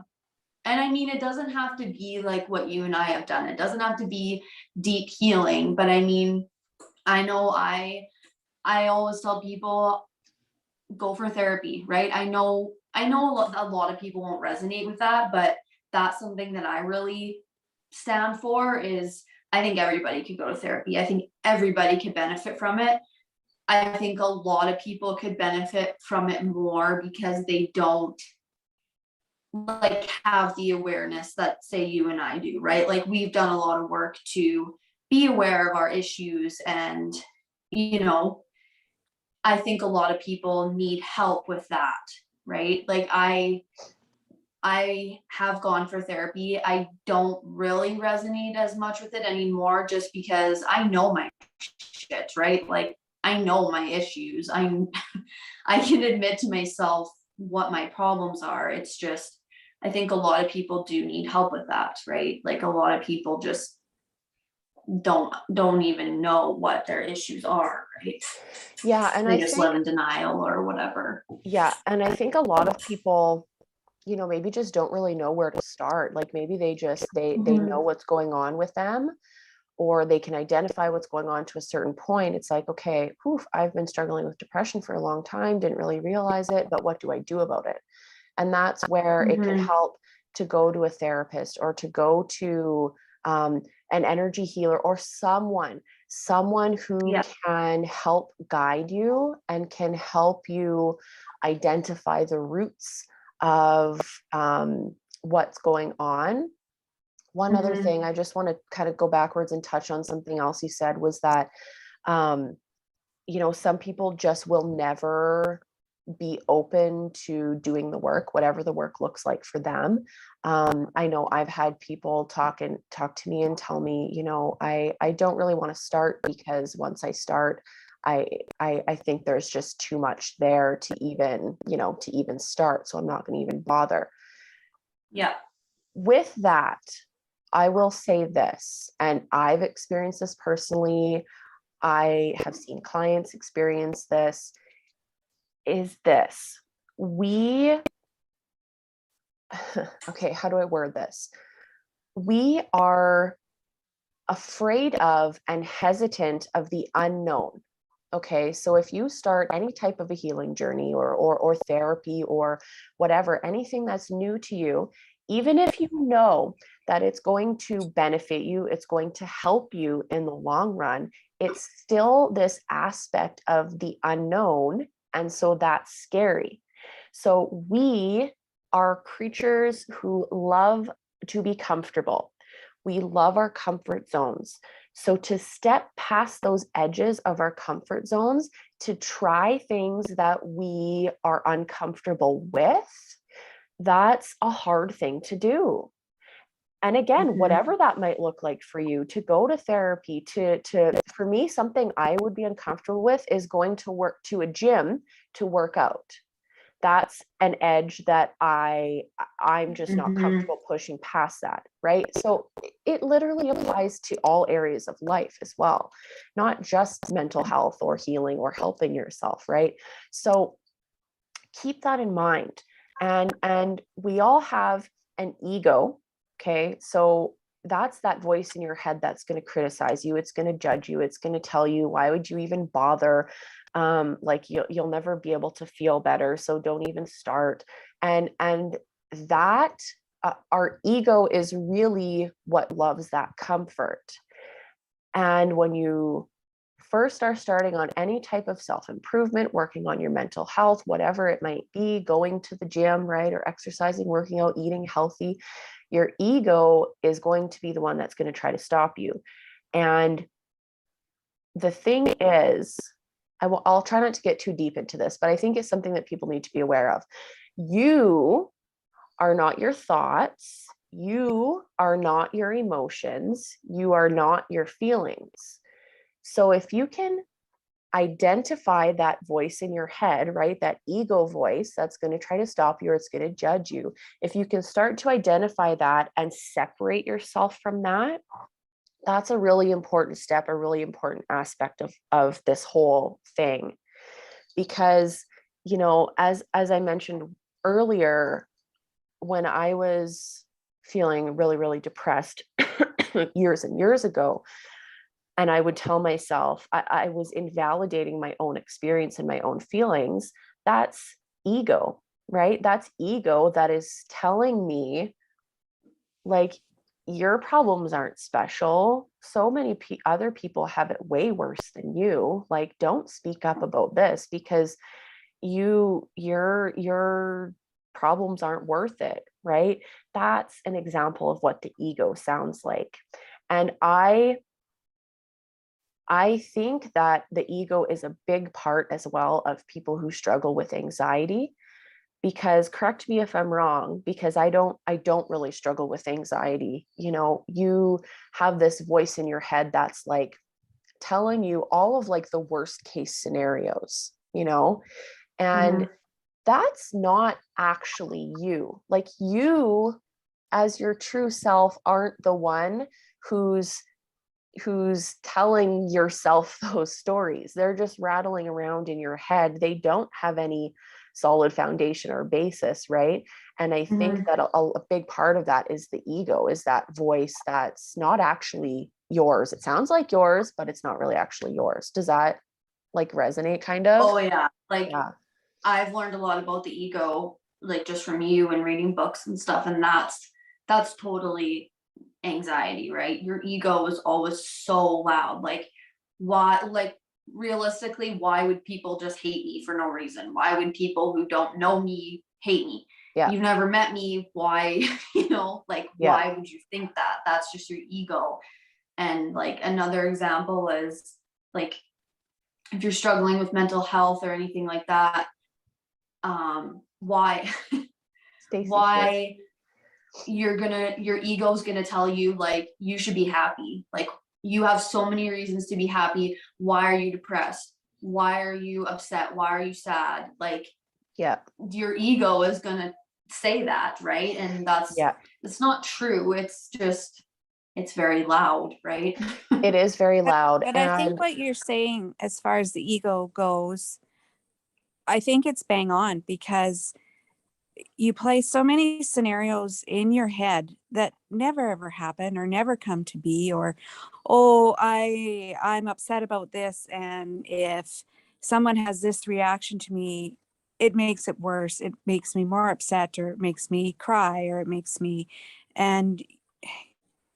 And I mean, it doesn't have to be like what you and I have done. It doesn't have to be deep healing, but I mean, I know I always tell people, go for therapy, right? I know a lot of people won't resonate with that, but that's something that I really stand for. Is, I think everybody could go to therapy. I think everybody could benefit from it. I think a lot of people could benefit from it more because they don't like have the awareness that, say, you and I do, right? Like, we've done a lot of work to be aware of our issues, and I think a lot of people need help with that, right? Like, I have gone for therapy. I don't really resonate as much with it anymore, just because I know my shit, right? Like, I know my issues. I can admit to myself what my problems are. It's just, I think a lot of people do need help with that, right? Like, a lot of people just don't even know what their issues are, right? Yeah. And They I just think, live in denial or whatever. yeah. And I think a lot of people, you know, maybe just don't really know where to start. Like maybe they just, they know what's going on with them, or they can identify what's going on to a certain point. It's like, okay, I've been struggling with depression for a long time, didn't really realize it, but what do I do about it? And that's where it can help to go to a therapist, or to go to an energy healer, or someone who can help guide you and can help you identify the roots of what's going on. One other thing, I just want to kind of go backwards and touch on something else you said, was that, you know, some people just will never be open to doing the work, whatever the work looks like for them. I know I've had people talk to me and tell me, you know, I don't really want to start, because once I start, I think there's just too much there to even, you know, to even start. So I'm not going to even bother. Yeah. With that, I will say this, and I've experienced this personally. I have seen clients experience this, is this. Okay, how do I word this? We are afraid of and hesitant of the unknown. Okay, so if you start any type of a healing journey, or therapy, or whatever, anything that's new to you, even if you know that it's going to benefit you, it's going to help you in the long run, it's still this aspect of the unknown. And so that's scary. So we are creatures who love to be comfortable. We love our comfort zones. So to step past those edges of our comfort zones, to try things that we are uncomfortable with, that's a hard thing to do. And again, whatever that might look like for you, to go to therapy, to for me, something I would be uncomfortable with is going to a gym to work out. That's an edge that I'm just not comfortable pushing past that, right? So it literally applies to all areas of life as well, not just mental health or healing or helping yourself, right? So keep that in mind. And we all have an ego, okay? So that's that voice in your head that's going to criticize you, it's going to judge you, it's going to tell you, why would you even bother? Like you'll never be able to feel better, so don't even start. And that our ego is really what loves that comfort. And when you first are starting on any type of self-improvement, working on your mental health, whatever it might be, going to the gym, right, or exercising, working out, eating healthy, your ego is going to be the one that's going to try to stop you. And the thing is, I'll try not to get too deep into this, but I think it's something that people need to be aware of. You are not your thoughts. You are not your emotions. You are not your feelings. So if you can identify that voice in your head, right, that ego voice that's going to try to stop you, or it's going to judge you, if you can start to identify that and separate yourself from that, that's a really important step, a really important aspect of this whole thing. Because, you know, as I mentioned earlier, when I was feeling really, really depressed years and years ago, and I would tell myself I was invalidating my own experience and my own feelings, that's ego, right? That's ego that is telling me, like, your problems aren't special. So many other people have it way worse than you. Like, don't speak up about this, because your problems aren't worth it, right? That's an example of what the ego sounds like. And I think that the ego is a big part as well of people who struggle with anxiety. Because, correct me if I'm wrong, because I don't really struggle with anxiety. You know, you have this voice in your head that's like telling you all of like the worst case scenarios, you know, and that's not actually you. Like, you as your true self aren't the one who's who's telling yourself those stories. They're just rattling around in your head. They don't have any solid foundation or basis, right? And I think that a big part of that is the ego, is that voice that's not actually yours. It sounds like yours, but it's not really actually yours. Does that like resonate kind of? Oh yeah. Like Yeah. I've learned a lot about the ego, like just from you and reading books and stuff. And that's totally anxiety, right? Your ego is always so loud. Like why, like realistically, why would people just hate me for no reason? Why would people who don't know me hate me? Yeah. You've never met me. Why, like, Yeah. why would you think that? That's just your ego. And like another example is like, if you're struggling with mental health or anything like that, why Stacey, why your ego's gonna tell you like you should be happy, like you have so many reasons to be happy. Why are you depressed? Why are you upset? Why are you sad? Like yeah, your ego is gonna say that, right? And it's not true. It's just, it's very loud, right? it is very loud. But I think what you're saying as far as the ego goes, I think it's bang on, because you play so many scenarios in your head that never ever happen or never come to be, or I'm upset about this, and if someone has this reaction to me, it makes it worse, it makes me more upset, or it makes me cry, or it makes me, and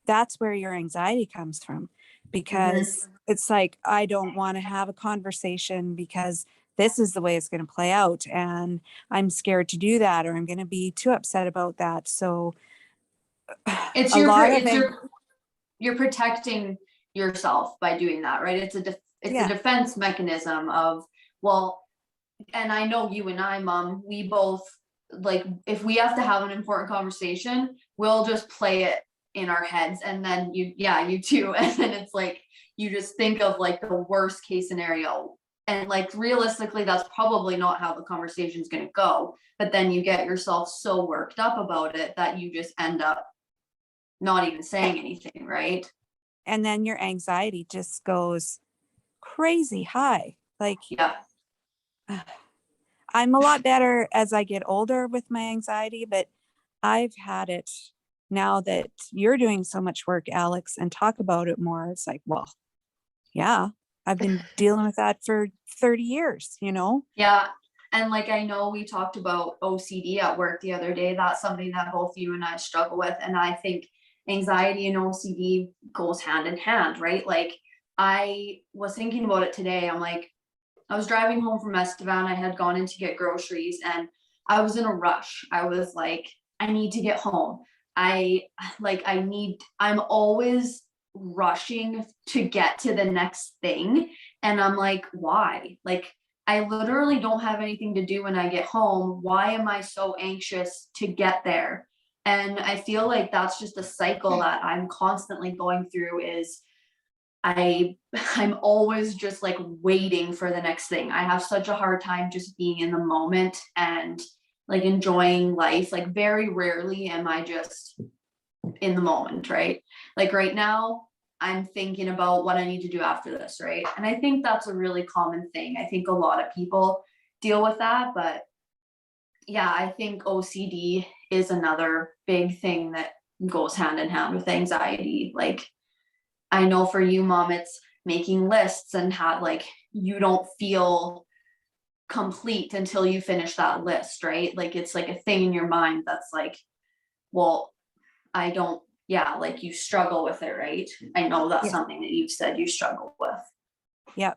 that's where your anxiety comes from, because it's like, I don't want to have a conversation because this is the way it's going to play out, and I'm scared to do that, or I'm going to be too upset about that. So It's a your lot of it's it, you're protecting yourself by doing that, right? It's a defense mechanism of, well, and I know you and I, Mom, we both, like, if we have to have an important conversation, we'll just play it in our heads, and then you too, and then it's like you just think of like the worst case scenario, and like realistically that's probably not how the conversation's going to go, but then you get yourself so worked up about it that you just end up not even saying anything, right? and then your anxiety just goes crazy high. Like, Yeah. I'm a lot better as I get older with my anxiety, but I've had it now that you're doing so much work, Alex, and talk about it more. It's like, well, yeah, I've been dealing with that for 30 years, Yeah. And like, I know we talked about OCD at work the other day. That's something that both you and I struggle with. And I think anxiety and OCD goes hand in hand, right? Like I was thinking about it today. I'm like, I was driving home from Estevan. I had gone in to get groceries and I was in a rush. I was like, I need to get home. I'm always rushing to get to the next thing. And I'm like, why? Like, I literally don't have anything to do when I get home. Why am I so anxious to get there? And I feel like that's just a cycle that I'm constantly going through. Is I'm always just like waiting for the next thing. I have such a hard time just being in the moment and like enjoying life. Like very rarely am I just in the moment, right? Like right now, I'm thinking about what I need to do after this, right? And I think that's a really common thing. I think a lot of people deal with that, but yeah, I think OCD is another big thing that goes hand in hand with anxiety. Like I know for you, Mom, it's making lists and how like you don't feel complete until you finish that list, right? Like it's like a thing in your mind that's like, well, I don't, yeah, like you struggle with it, right? I know that's something that you've said you struggle with. Yep.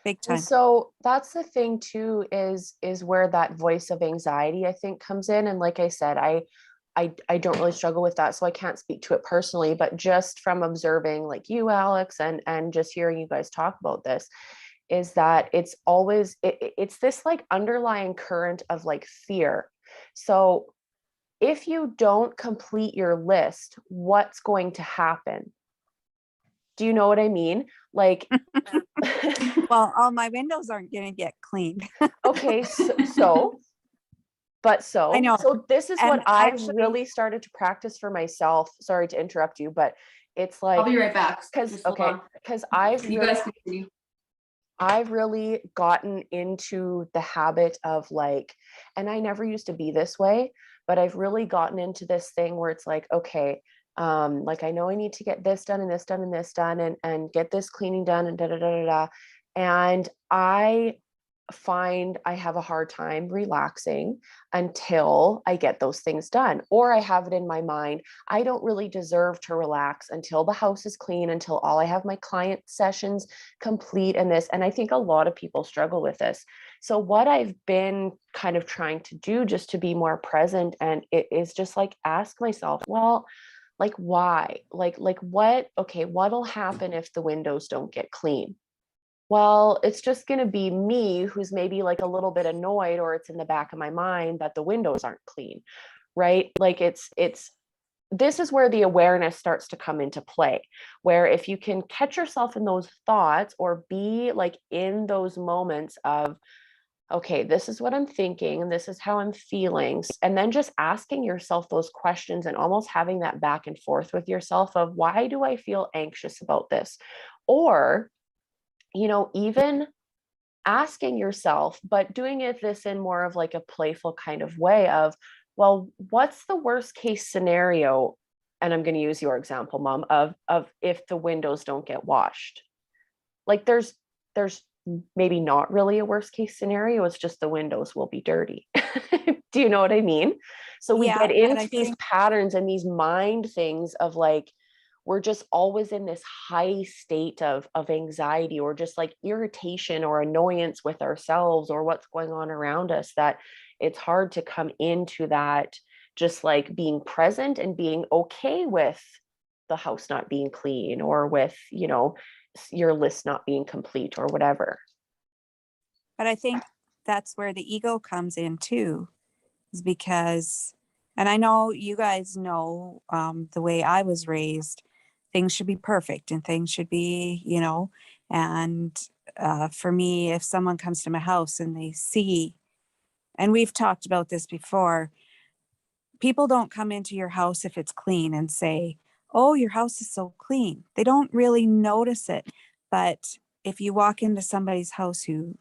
Big time. And so that's the thing too, is where that voice of anxiety, I think, comes in. And like I said, I don't really struggle with that, so I can't speak to it personally, but just from observing like you, Alex, and just hearing you guys talk about this, is that it's always, it's this like underlying current of like fear. So if you don't complete your list, what's going to happen? Do you know what I mean? Like, well, all my windows aren't going to get cleaned. Okay, so I know. so this is And what I've actually, really started to practice for myself. Sorry to interrupt you, but It's I'll like, be right back. because, Just hold okay, on. because You guys continue. I've really gotten into the habit of like, and I never used to be this way, but I've really gotten into this thing where it's like, okay, like I know I need to get this done and this done and this done and get this cleaning done and da da da da da. And I find I have a hard time relaxing until I get those things done. Or I have it in my mind, I don't really deserve to relax until the house is clean, until all I have my client sessions complete and this. And I think a lot of people struggle with this. So what I've been kind of trying to do just to be more present, and it is just like ask myself, well, like why? Like what, okay, what'll happen if the windows don't get clean? Well, it's just going to be me who's maybe like a little bit annoyed, or it's in the back of my mind that the windows aren't clean, right? Like it's this is where the awareness starts to come into play, where if you can catch yourself in those thoughts or be like in those moments of, okay, this is what I'm thinking and this is how I'm feeling, and then just asking yourself those questions and almost having that back and forth with yourself of, why do I feel anxious about this? Or even asking yourself, but doing it this in more of like a playful kind of way of, well, what's the worst case scenario? And I'm going to use your example, Mom, of if the windows don't get washed. Like there's maybe not really a worst case scenario. It's just the windows will be dirty. Do you know what I mean? So we Yeah, get but I into these think patterns and these mind things of like, we're just always in this high state of anxiety or just like irritation or annoyance with ourselves or what's going on around us, that it's hard to come into that, just like being present and being okay with the house not being clean, or with your list not being complete or whatever. But I think that's where the ego comes in too, is because, and I know you guys know the way I was raised, things should be perfect and things should be, and for me, if someone comes to my house and they see, and we've talked about this before, people don't come into your house if it's clean and say, oh, your house is so clean. They don't really notice it. But if you walk into somebody's house who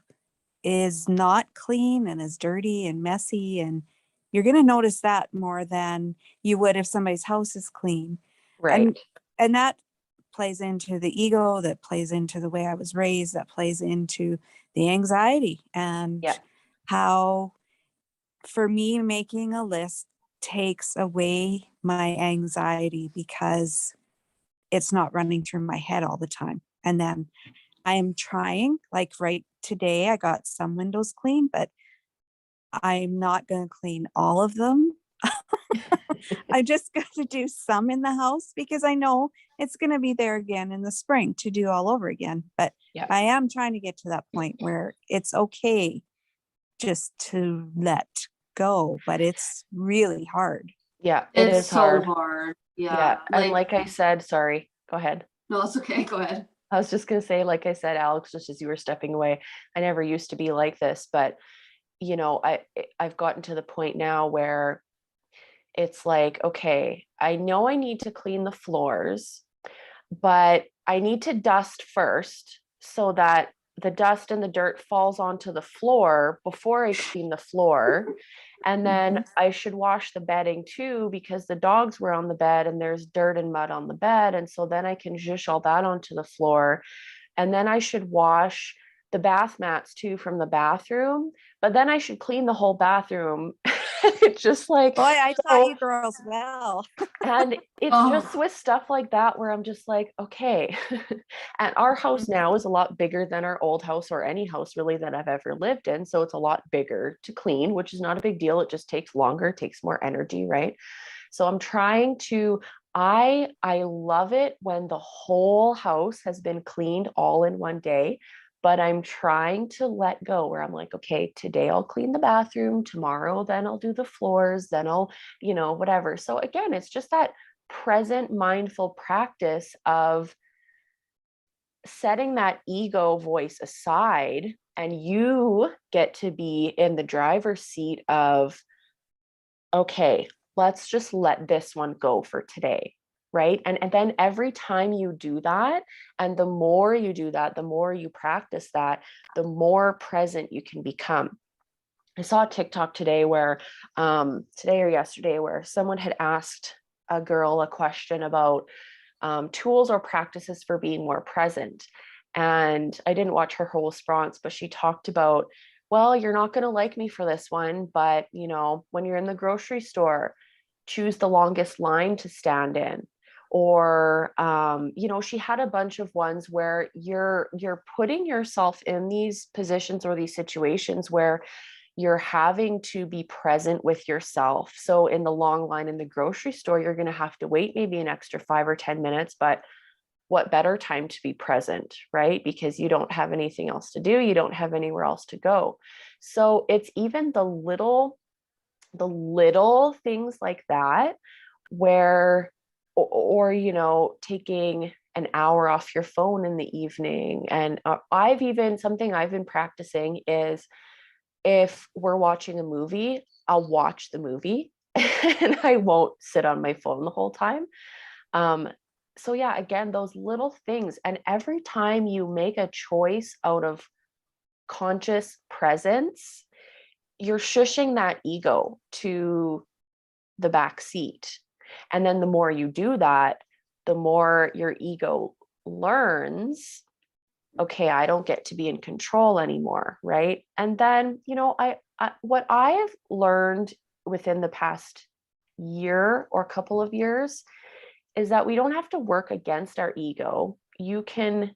is not clean and is dirty and messy, and you're going to notice that more than you would if somebody's house is clean. Right. And that plays into the ego, that plays into the way I was raised, that plays into the anxiety, and Yeah. how for me making a list takes away my anxiety because it's not running through my head all the time. And then I am trying, like right today, I got some windows clean, but I'm not going to clean all of them. I just got to do some in the house because I know it's going to be there again in the spring to do all over again. But Yeah. I am trying to get to that point where it's okay just to let go, but it's really hard. Yeah, it It's is so hard. hard. Yeah. Yeah. And like I said, sorry, go ahead. No, it's okay. Go ahead. I was just going to say, like I said, Alex, just as you were stepping away, I never used to be like this, but I've gotten to the point now where it's like, okay, I know I need to clean the floors, but I need to dust first so that the dust and the dirt falls onto the floor before I clean the floor. And then I should wash the bedding too, because the dogs were on the bed and there's dirt and mud on the bed. And so then I can zhush all that onto the floor. And then I should wash the bath mats too from the bathroom, but then I should clean the whole bathroom. It's just like, Boy, I taught you girls well. and it's just with stuff like that where I'm just like, okay. And our house now is a lot bigger than our old house, or any house really that I've ever lived in. So it's a lot bigger to clean, which is not a big deal. It just takes longer, takes more energy, right? So I'm trying to, I love it when the whole house has been cleaned all in one day, but I'm trying to let go, where I'm like, okay, today I'll clean the bathroom, tomorrow then I'll do the floors, then I'll, whatever. So again, it's just that present mindful practice of setting that ego voice aside, and you get to be in the driver's seat of, okay, let's just let this one go for today. right? And then every time you do that, and the more you do that, the more you practice that, the more present you can become. I saw a TikTok today where today or yesterday, where someone had asked a girl a question about tools or practices for being more present. And I didn't watch her whole response, but she talked about, well, you're not going to like me for this one, but when you're in the grocery store, choose the longest line to stand in. Or she had a bunch of ones where you're putting yourself in these positions or these situations where you're having to be present with yourself. So in the long line in the grocery store, you're going to have to wait maybe an extra 5 or 10 minutes, but what better time to be present, right? Because you don't have anything else to do. You don't have anywhere else to go. So it's even the little things like that, where, or taking an hour off your phone in the evening. And something I've been practicing is, if we're watching a movie, I'll watch the movie and I won't sit on my phone the whole time. So yeah, again, those little things. And every time you make a choice out of conscious presence, you're shushing that ego to the back seat. And then the more you do that, the more your ego learns, okay, I don't get to be in control anymore, right? And then, what I've learned within the past year or couple of years is that we don't have to work against our ego. You can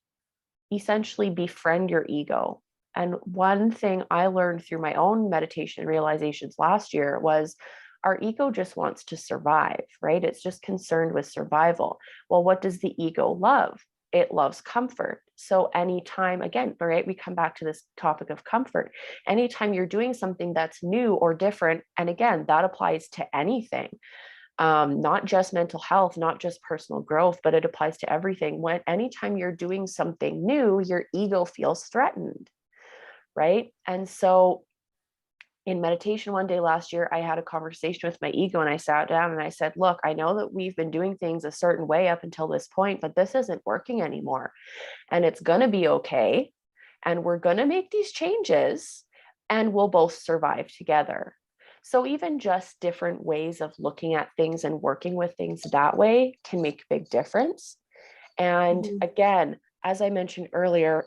essentially befriend your ego. And one thing I learned through my own meditation realizations last year was our ego just wants to survive, right? It's just concerned with survival. Well, what does the ego love? It loves comfort. So anytime, again, right, we come back to this topic of comfort. Anytime you're doing something that's new or different, and again, that applies to anything, not just mental health, not just personal growth, but it applies to everything. Anytime you're doing something new, your ego feels threatened, right? And so in meditation one day last year, I had a conversation with my ego, and I sat down and I said, look, I know that we've been doing things a certain way up until this point, but this isn't working anymore. And it's going to be okay. And we're going to make these changes and we'll both survive together. So even just different ways of looking at things and working with things that way can make a big difference. And again, as I mentioned earlier,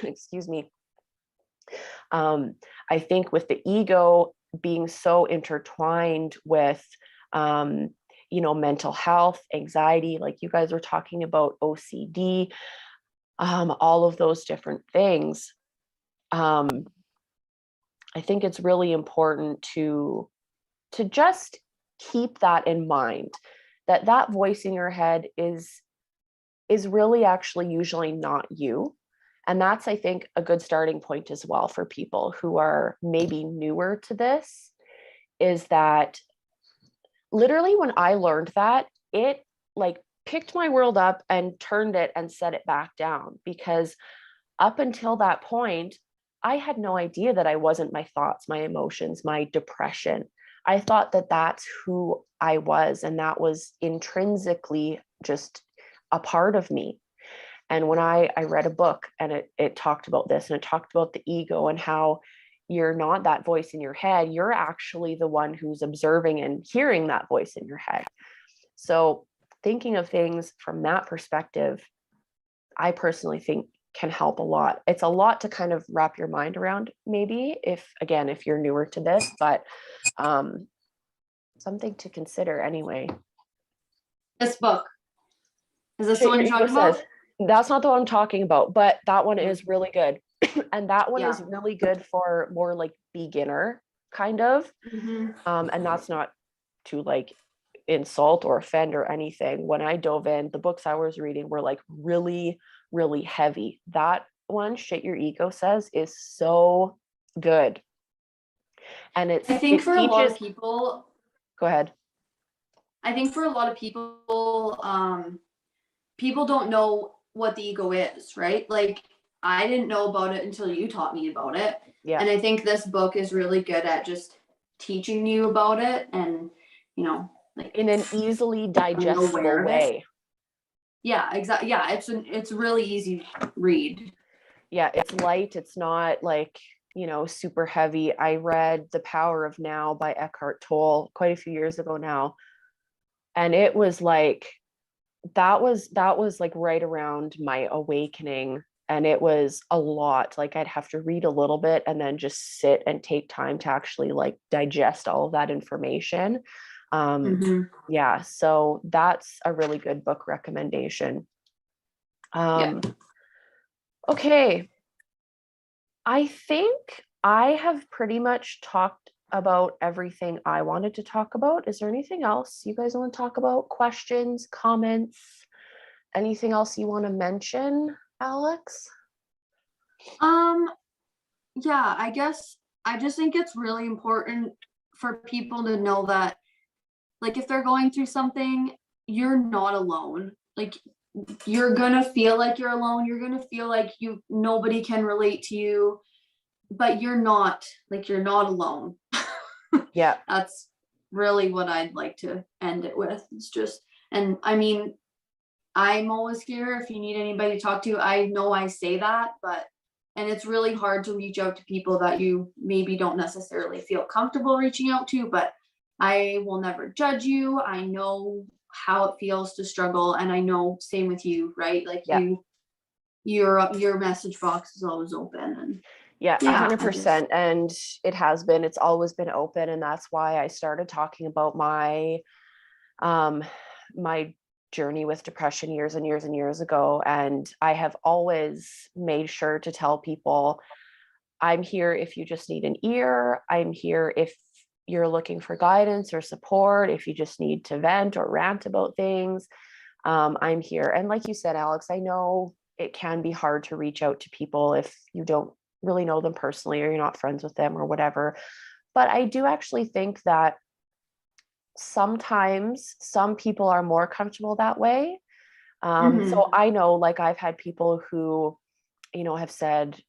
excuse me, I think with the ego being so intertwined with, mental health, anxiety, like you guys were talking about, OCD, all of those different things. I think it's really important to just keep that in mind, that voice in your head is really actually usually not you. And that's, I think, a good starting point as well for people who are maybe newer to this, is that literally when I learned that, it like picked my world up and turned it and set it back down. Because up until that point, I had no idea that I wasn't my thoughts, my emotions, my depression. I thought that that's who I was, and that was intrinsically just a part of me. And when I read a book and it talked about this, and it talked about the ego and how you're not that voice in your head, you're actually the one who's observing and hearing that voice in your head. So thinking of things from that perspective, I personally think can help a lot. It's a lot to kind of wrap your mind around, maybe, if you're newer to this, but something to consider anyway. This book. Is this the one you're talking about? That's not the one I'm talking about, but that one is really good. And that one is really good for more like beginner kind of. And that's not to like insult or offend or anything. When I dove in, the books I was reading were like really, really heavy. That one, Shit Your Ego Says, is so good. And I think for a lot of people, go ahead. I think for a lot of people, people don't know what the ego is, right? Like, I didn't know about it until you taught me about it. Yeah. And I think this book is really good at just teaching you about it and, like in an easily aware digestible of it. way. Yeah, exactly. Yeah, it's a really easy read. Yeah, it's light. It's not like, super heavy. I read The Power of Now by Eckhart Tolle quite a few years ago now. And it was like, that was like right around my awakening. And it was a lot. Like I'd have to read a little bit and then just sit and take time to actually like digest all of that information. Yeah, so that's a really good book recommendation. Yeah. Okay. I think I have pretty much talked about everything I wanted to talk about. Is there anything else you guys want to talk about? Questions, comments, anything else you want to mention, Alex? Yeah, I guess I just think it's really important for people to know that, like, if they're going through something, you're not alone. Like, you're gonna feel like you're alone. You're gonna feel like nobody can relate to you, but you're not. Like, you're not alone. Yeah. That's really what I'd like to end it with. It's just, and I mean, I'm always here if you need anybody to talk to. I know I say that, and it's really hard to reach out to people that you maybe don't necessarily feel comfortable reaching out to, but I will never judge you. I know how it feels to struggle, and I know same with you, right? Like Yeah. your message box is always open, and Yeah, yeah, 100%. And it has been, it's always been open. And that's why I started talking about my my journey with depression years and years and years ago. And I have always made sure to tell people, I'm here if you just need an ear. I'm here if you're looking for guidance or support, if you just need to vent or rant about things. I'm here. And like you said, Alex, I know it can be hard to reach out to people if you don't really know them personally or you're not friends with them or whatever. But I do actually think that sometimes some people are more comfortable that way. So I know, like, I've had people who, have said,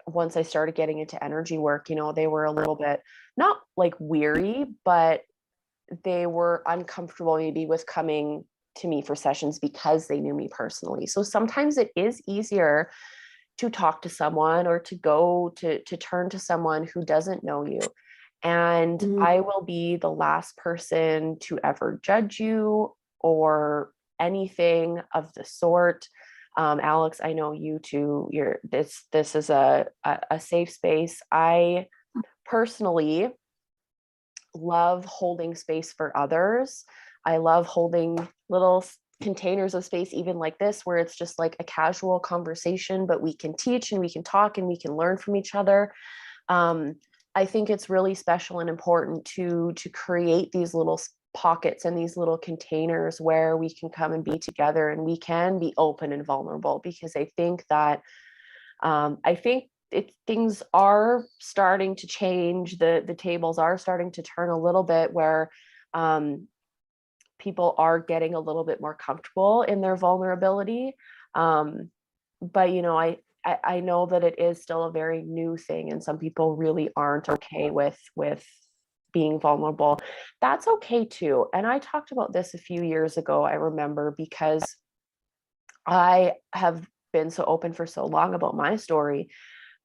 once I started getting into energy work, they were a little bit not like weary, but they were uncomfortable maybe with coming to me for sessions because they knew me personally. So sometimes it is easier to talk to someone or to go to turn to someone who doesn't know you. And I will be the last person to ever judge you or anything of the sort. Alex, I know you too. This is a safe space. I personally love holding space for others. I love holding little containers of space, even like this, where it's just like a casual conversation, but we can teach and we can talk and we can learn from each other. I think it's really special and important to create these little pockets and these little containers where we can come and be together and we can be open and vulnerable, because I think that things are starting to change. The tables are starting to turn a little bit where people are getting a little bit more comfortable in their vulnerability. But I know that it is still a very new thing, and some people really aren't okay with being vulnerable. That's okay too. And I talked about this a few years ago, I remember, because I have been so open for so long about my story,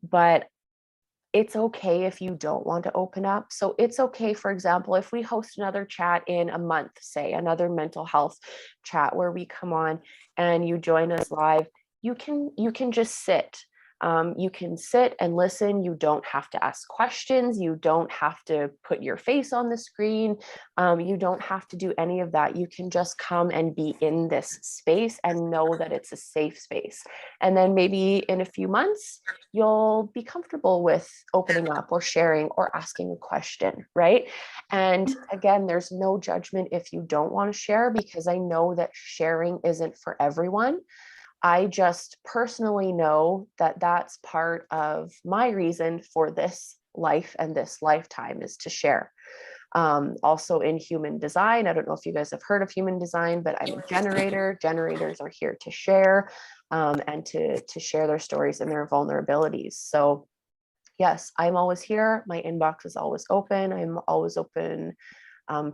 but it's okay if you don't want to open up. So it's okay, for example, if we host another chat in a month, say another mental health chat where we come on and you join us live, you can just sit. You can sit and listen. You don't have to ask questions. You don't have to put your face on the screen. You don't have to do any of that. You can just come and be in this space and know that it's a safe space. And then maybe in a few months, you'll be comfortable with opening up or sharing or asking a question, right? And again, there's no judgment if you don't want to share, because I know that sharing isn't for everyone. I just personally know that that's part of my reason for this life and this lifetime, is to share. Also in human design, I don't know if you guys have heard of human design, but I'm a generator. Generators are here to share and to share their stories and their vulnerabilities. So yes, I'm always here. My inbox is always open. I'm always open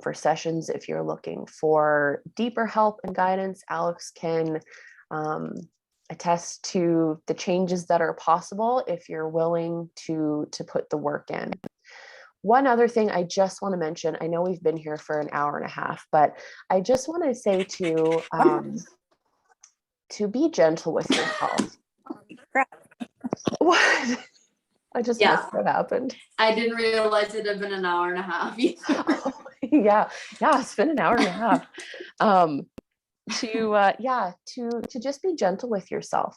for sessions. If you're looking for deeper help and guidance, Alex can attest to the changes that are possible if you're willing to put the work in. One other thing I just want to mention, I know we've been here for an hour and a half, but I just want to say to be gentle with yourself. What? I just missed what happened. I didn't realize it had been an hour and a half either. Yeah, it's been an hour and a half. To just be gentle with yourself,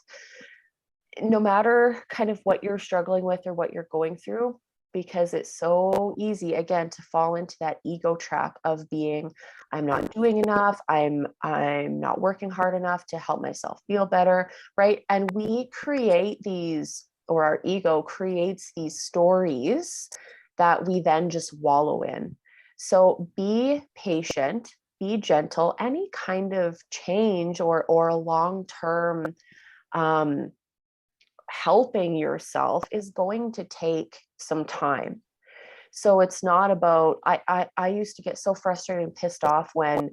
no matter kind of what you're struggling with or what you're going through, because it's so easy, again, to fall into that ego trap of being, I'm not doing enough, I'm not working hard enough to help myself feel better, right? And we create these, or our ego creates these stories that we then just wallow in. So be patient, be gentle. Any kind of change or a long-term helping yourself is going to take some time. So it's not about, I used to get so frustrated and pissed off when,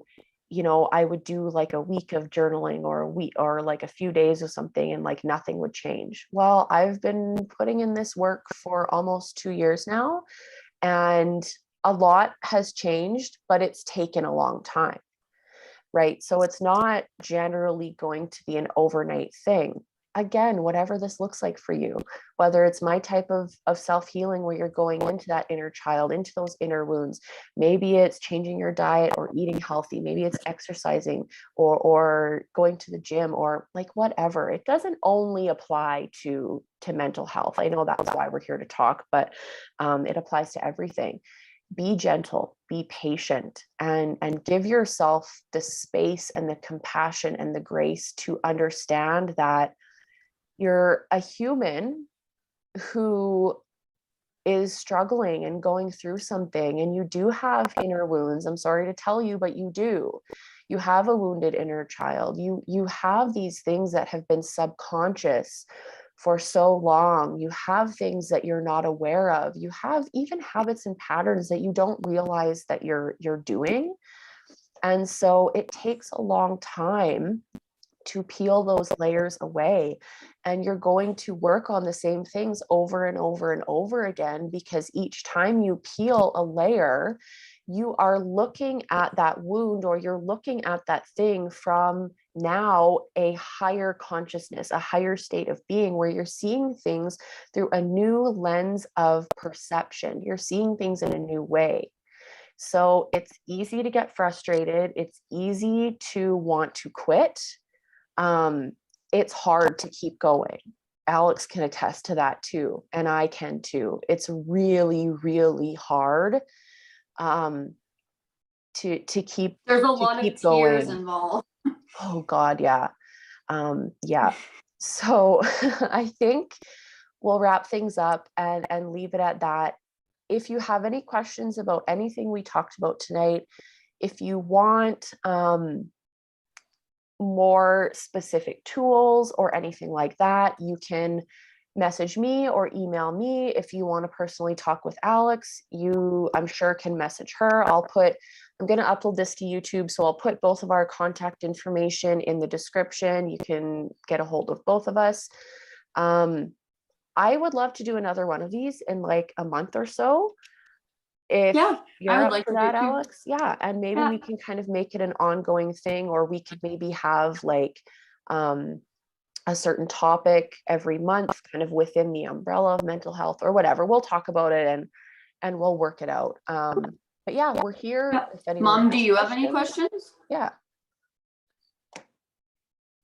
I would do like a week of journaling or a week or like a few days or something and like nothing would change. Well, I've been putting in this work for almost 2 years now, and a lot has changed, but it's taken a long time, right? So it's not generally going to be an overnight thing. Again, whatever this looks like for you, whether it's my type of self-healing where you're going into that inner child, into those inner wounds, maybe it's changing your diet or eating healthy, maybe it's exercising or going to the gym or like whatever. It doesn't only apply to mental health. I know that's why we're here to talk, but it applies to everything. Be gentle, be patient, and give yourself the space and the compassion and the grace to understand that you're a human who is struggling and going through something, and you do have inner wounds. I'm sorry to tell you, but you do. You have a wounded inner child. You have these things that have been subconscious for so long. You have things that you're not aware of. You have even habits and patterns that you don't realize that you're doing. And so it takes a long time to peel those layers away, and you're going to work on the same things over and over and over again, because each time you peel a layer, you are looking at that wound, or you're looking at that thing from now a higher consciousness, a higher state of being, where you're seeing things through a new lens of perception. You're seeing things in a new way. So it's easy to get frustrated. It's easy to want to quit. It's hard to keep going. Alex can attest to that too, and I can too. It's really, really hard to keep. There's a lot of tears involved. Oh God, yeah. Yeah. So I think we'll wrap things up and leave it at that. If you have any questions about anything we talked about tonight, if you want more specific tools or anything like that, you can message me or email me. If you want to personally talk with Alex, you, I'm sure, can message her. I'm going to upload this to YouTube, so I'll put both of our contact information in the description. You can get a hold of both of us. I would love to do another one of these in like a month or so. If you're up for that, Alex, and maybe we can kind of make it an ongoing thing, or we could maybe have like a certain topic every month, kind of within the umbrella of mental health or whatever. We'll talk about it and we'll work it out. But yeah, we're here. If anyone Mom, do you have any questions? Yeah.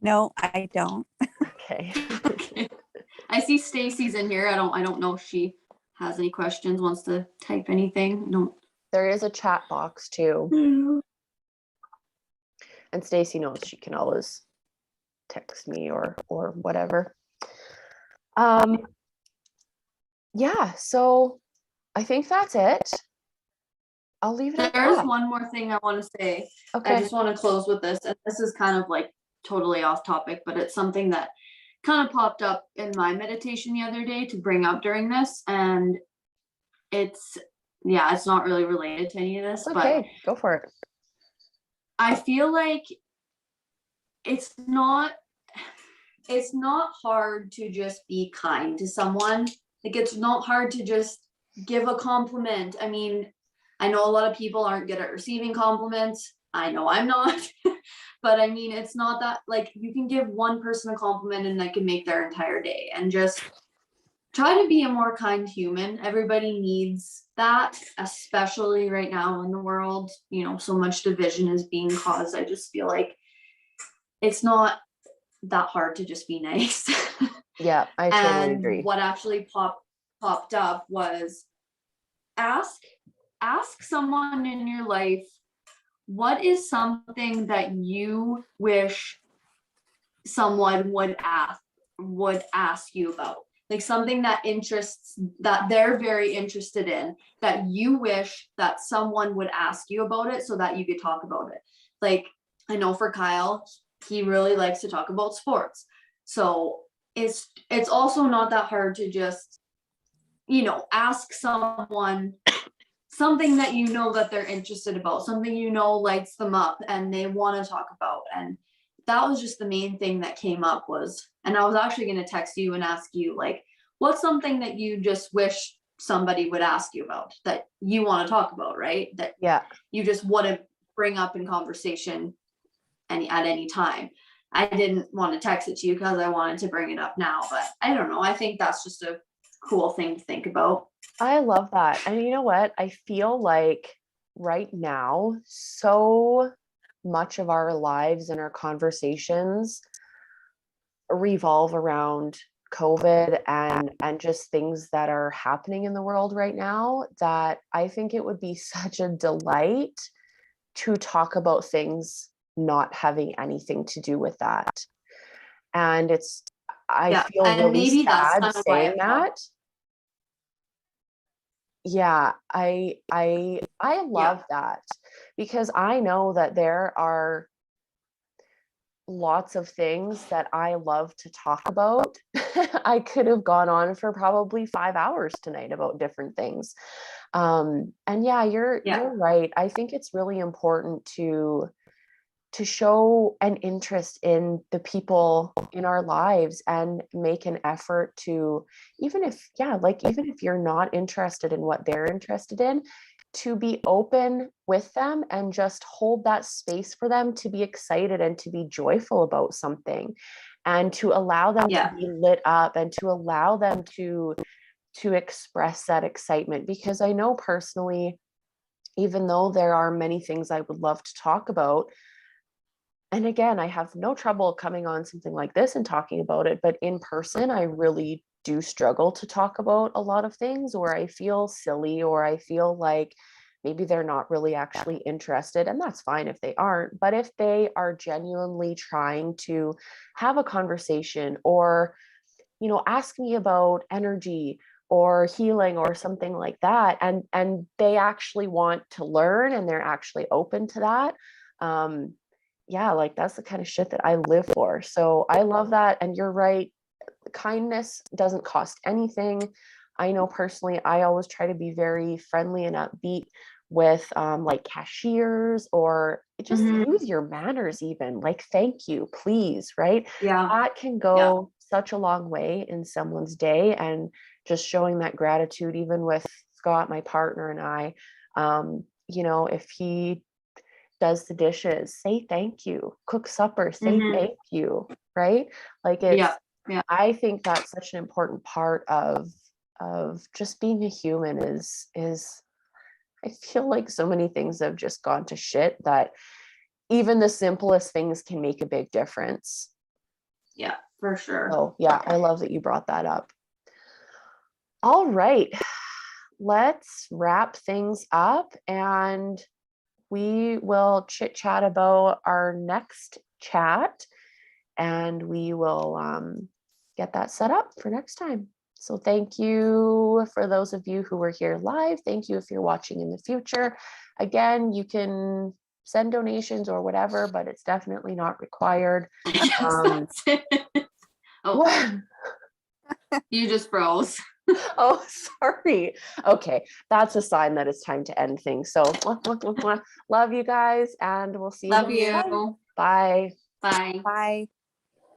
No, I don't. Okay. I see Stacy's in here. I don't know if she has any questions, wants to type anything. There is a chat box too. And Stacy knows she can always text me or whatever. Yeah, so I think that's it. I'll leave it at that. There's one more thing I want to say. Okay. I just want to close with this. And this is kind of like totally off topic, but it's something that kind of popped up in my meditation the other day to bring up during this. And it's yeah, it's not really related to any of this, It's but okay, go for it. I feel like it's not hard to just be kind to someone. Like, it's not hard to just give a compliment. I mean, I know a lot of people aren't good at receiving compliments. I know I'm not. But I mean, it's not that, like, you can give one person a compliment and that can make their entire day. And just try to be a more kind human. Everybody needs that, especially right now in the world. You know, so much division is being caused. I just feel like it's not that hard to just be nice. Yeah, I totally And agree. what actually popped up was ask someone in your life, what is something that you wish someone would ask you about, like something that they're very interested in, that you wish that someone would ask you about it so that you could talk about it. Like, I know for Kyle, he really likes to talk about sports, so it's also not that hard to just, you know, ask someone something that you know that they're interested about, something you know lights them up and they want to talk about. And that was just the main thing that came up was, and I was actually going to text you and ask you, like, what's something that you just wish somebody would ask you about that you want to talk about, right? That Yeah, you just want to bring up in conversation at any time. I didn't want to text it to you because I wanted to bring it up now, but I don't know. I think that's just a cool thing to think about. I love that. And you know what? I feel like right now, so much of our lives and our conversations revolve around COVID and just things that are happening in the world right now, that I think it would be such a delight to talk about things not having anything to do with that. And I Yeah, feel and really maybe that's sad kind of why saying that. Yeah, I love that, because I know that there are lots of things that I love to talk about. I could have gone on for probably 5 hours tonight about different things. And yeah, you're right. I think it's really important to show an interest in the people in our lives and make an effort to, even if you're not interested in what they're interested in, to be open with them and just hold that space for them to be excited and to be joyful about something, and to allow them to be lit up, and to allow them to express that excitement. Because I know personally, even though there are many things I would love to talk about, and again, I have no trouble coming on something like this and talking about it, but in person, I really do struggle to talk about a lot of things, or I feel silly, or I feel like maybe they're not really actually interested. And that's fine if they aren't. But if they are genuinely trying to have a conversation, or, you know, ask me about energy or healing or something like that, and they actually want to learn and they're actually open to that, yeah, like that's the kind of shit that I live for. So I love that. And you're right. Kindness doesn't cost anything. I know personally, I always try to be very friendly and upbeat with like cashiers, or just use your manners, even like thank you, please, right? That can go such a long way in someone's day. And just showing that gratitude, even with Scott, my partner, and I, you know, if he does the dishes, say thank you, cook supper, say thank you, right? Like I think that's such an important part of just being a human. Is I feel like so many things have just gone to shit that even the simplest things can make a big difference. Yeah, for sure. So yeah, I love that you brought that up. All right, let's wrap things up, and we will chit chat about our next chat, and we will get that set up for next time. So thank you for those of you who were here live. Thank you if you're watching in the future. Again, you can send donations or whatever, but it's definitely not required. Yes, that's it. Oh, you just froze. Oh, sorry. Okay, that's a sign that it's time to end things. So love you guys, and we'll see you. Love next time. you. Bye. Bye. Bye.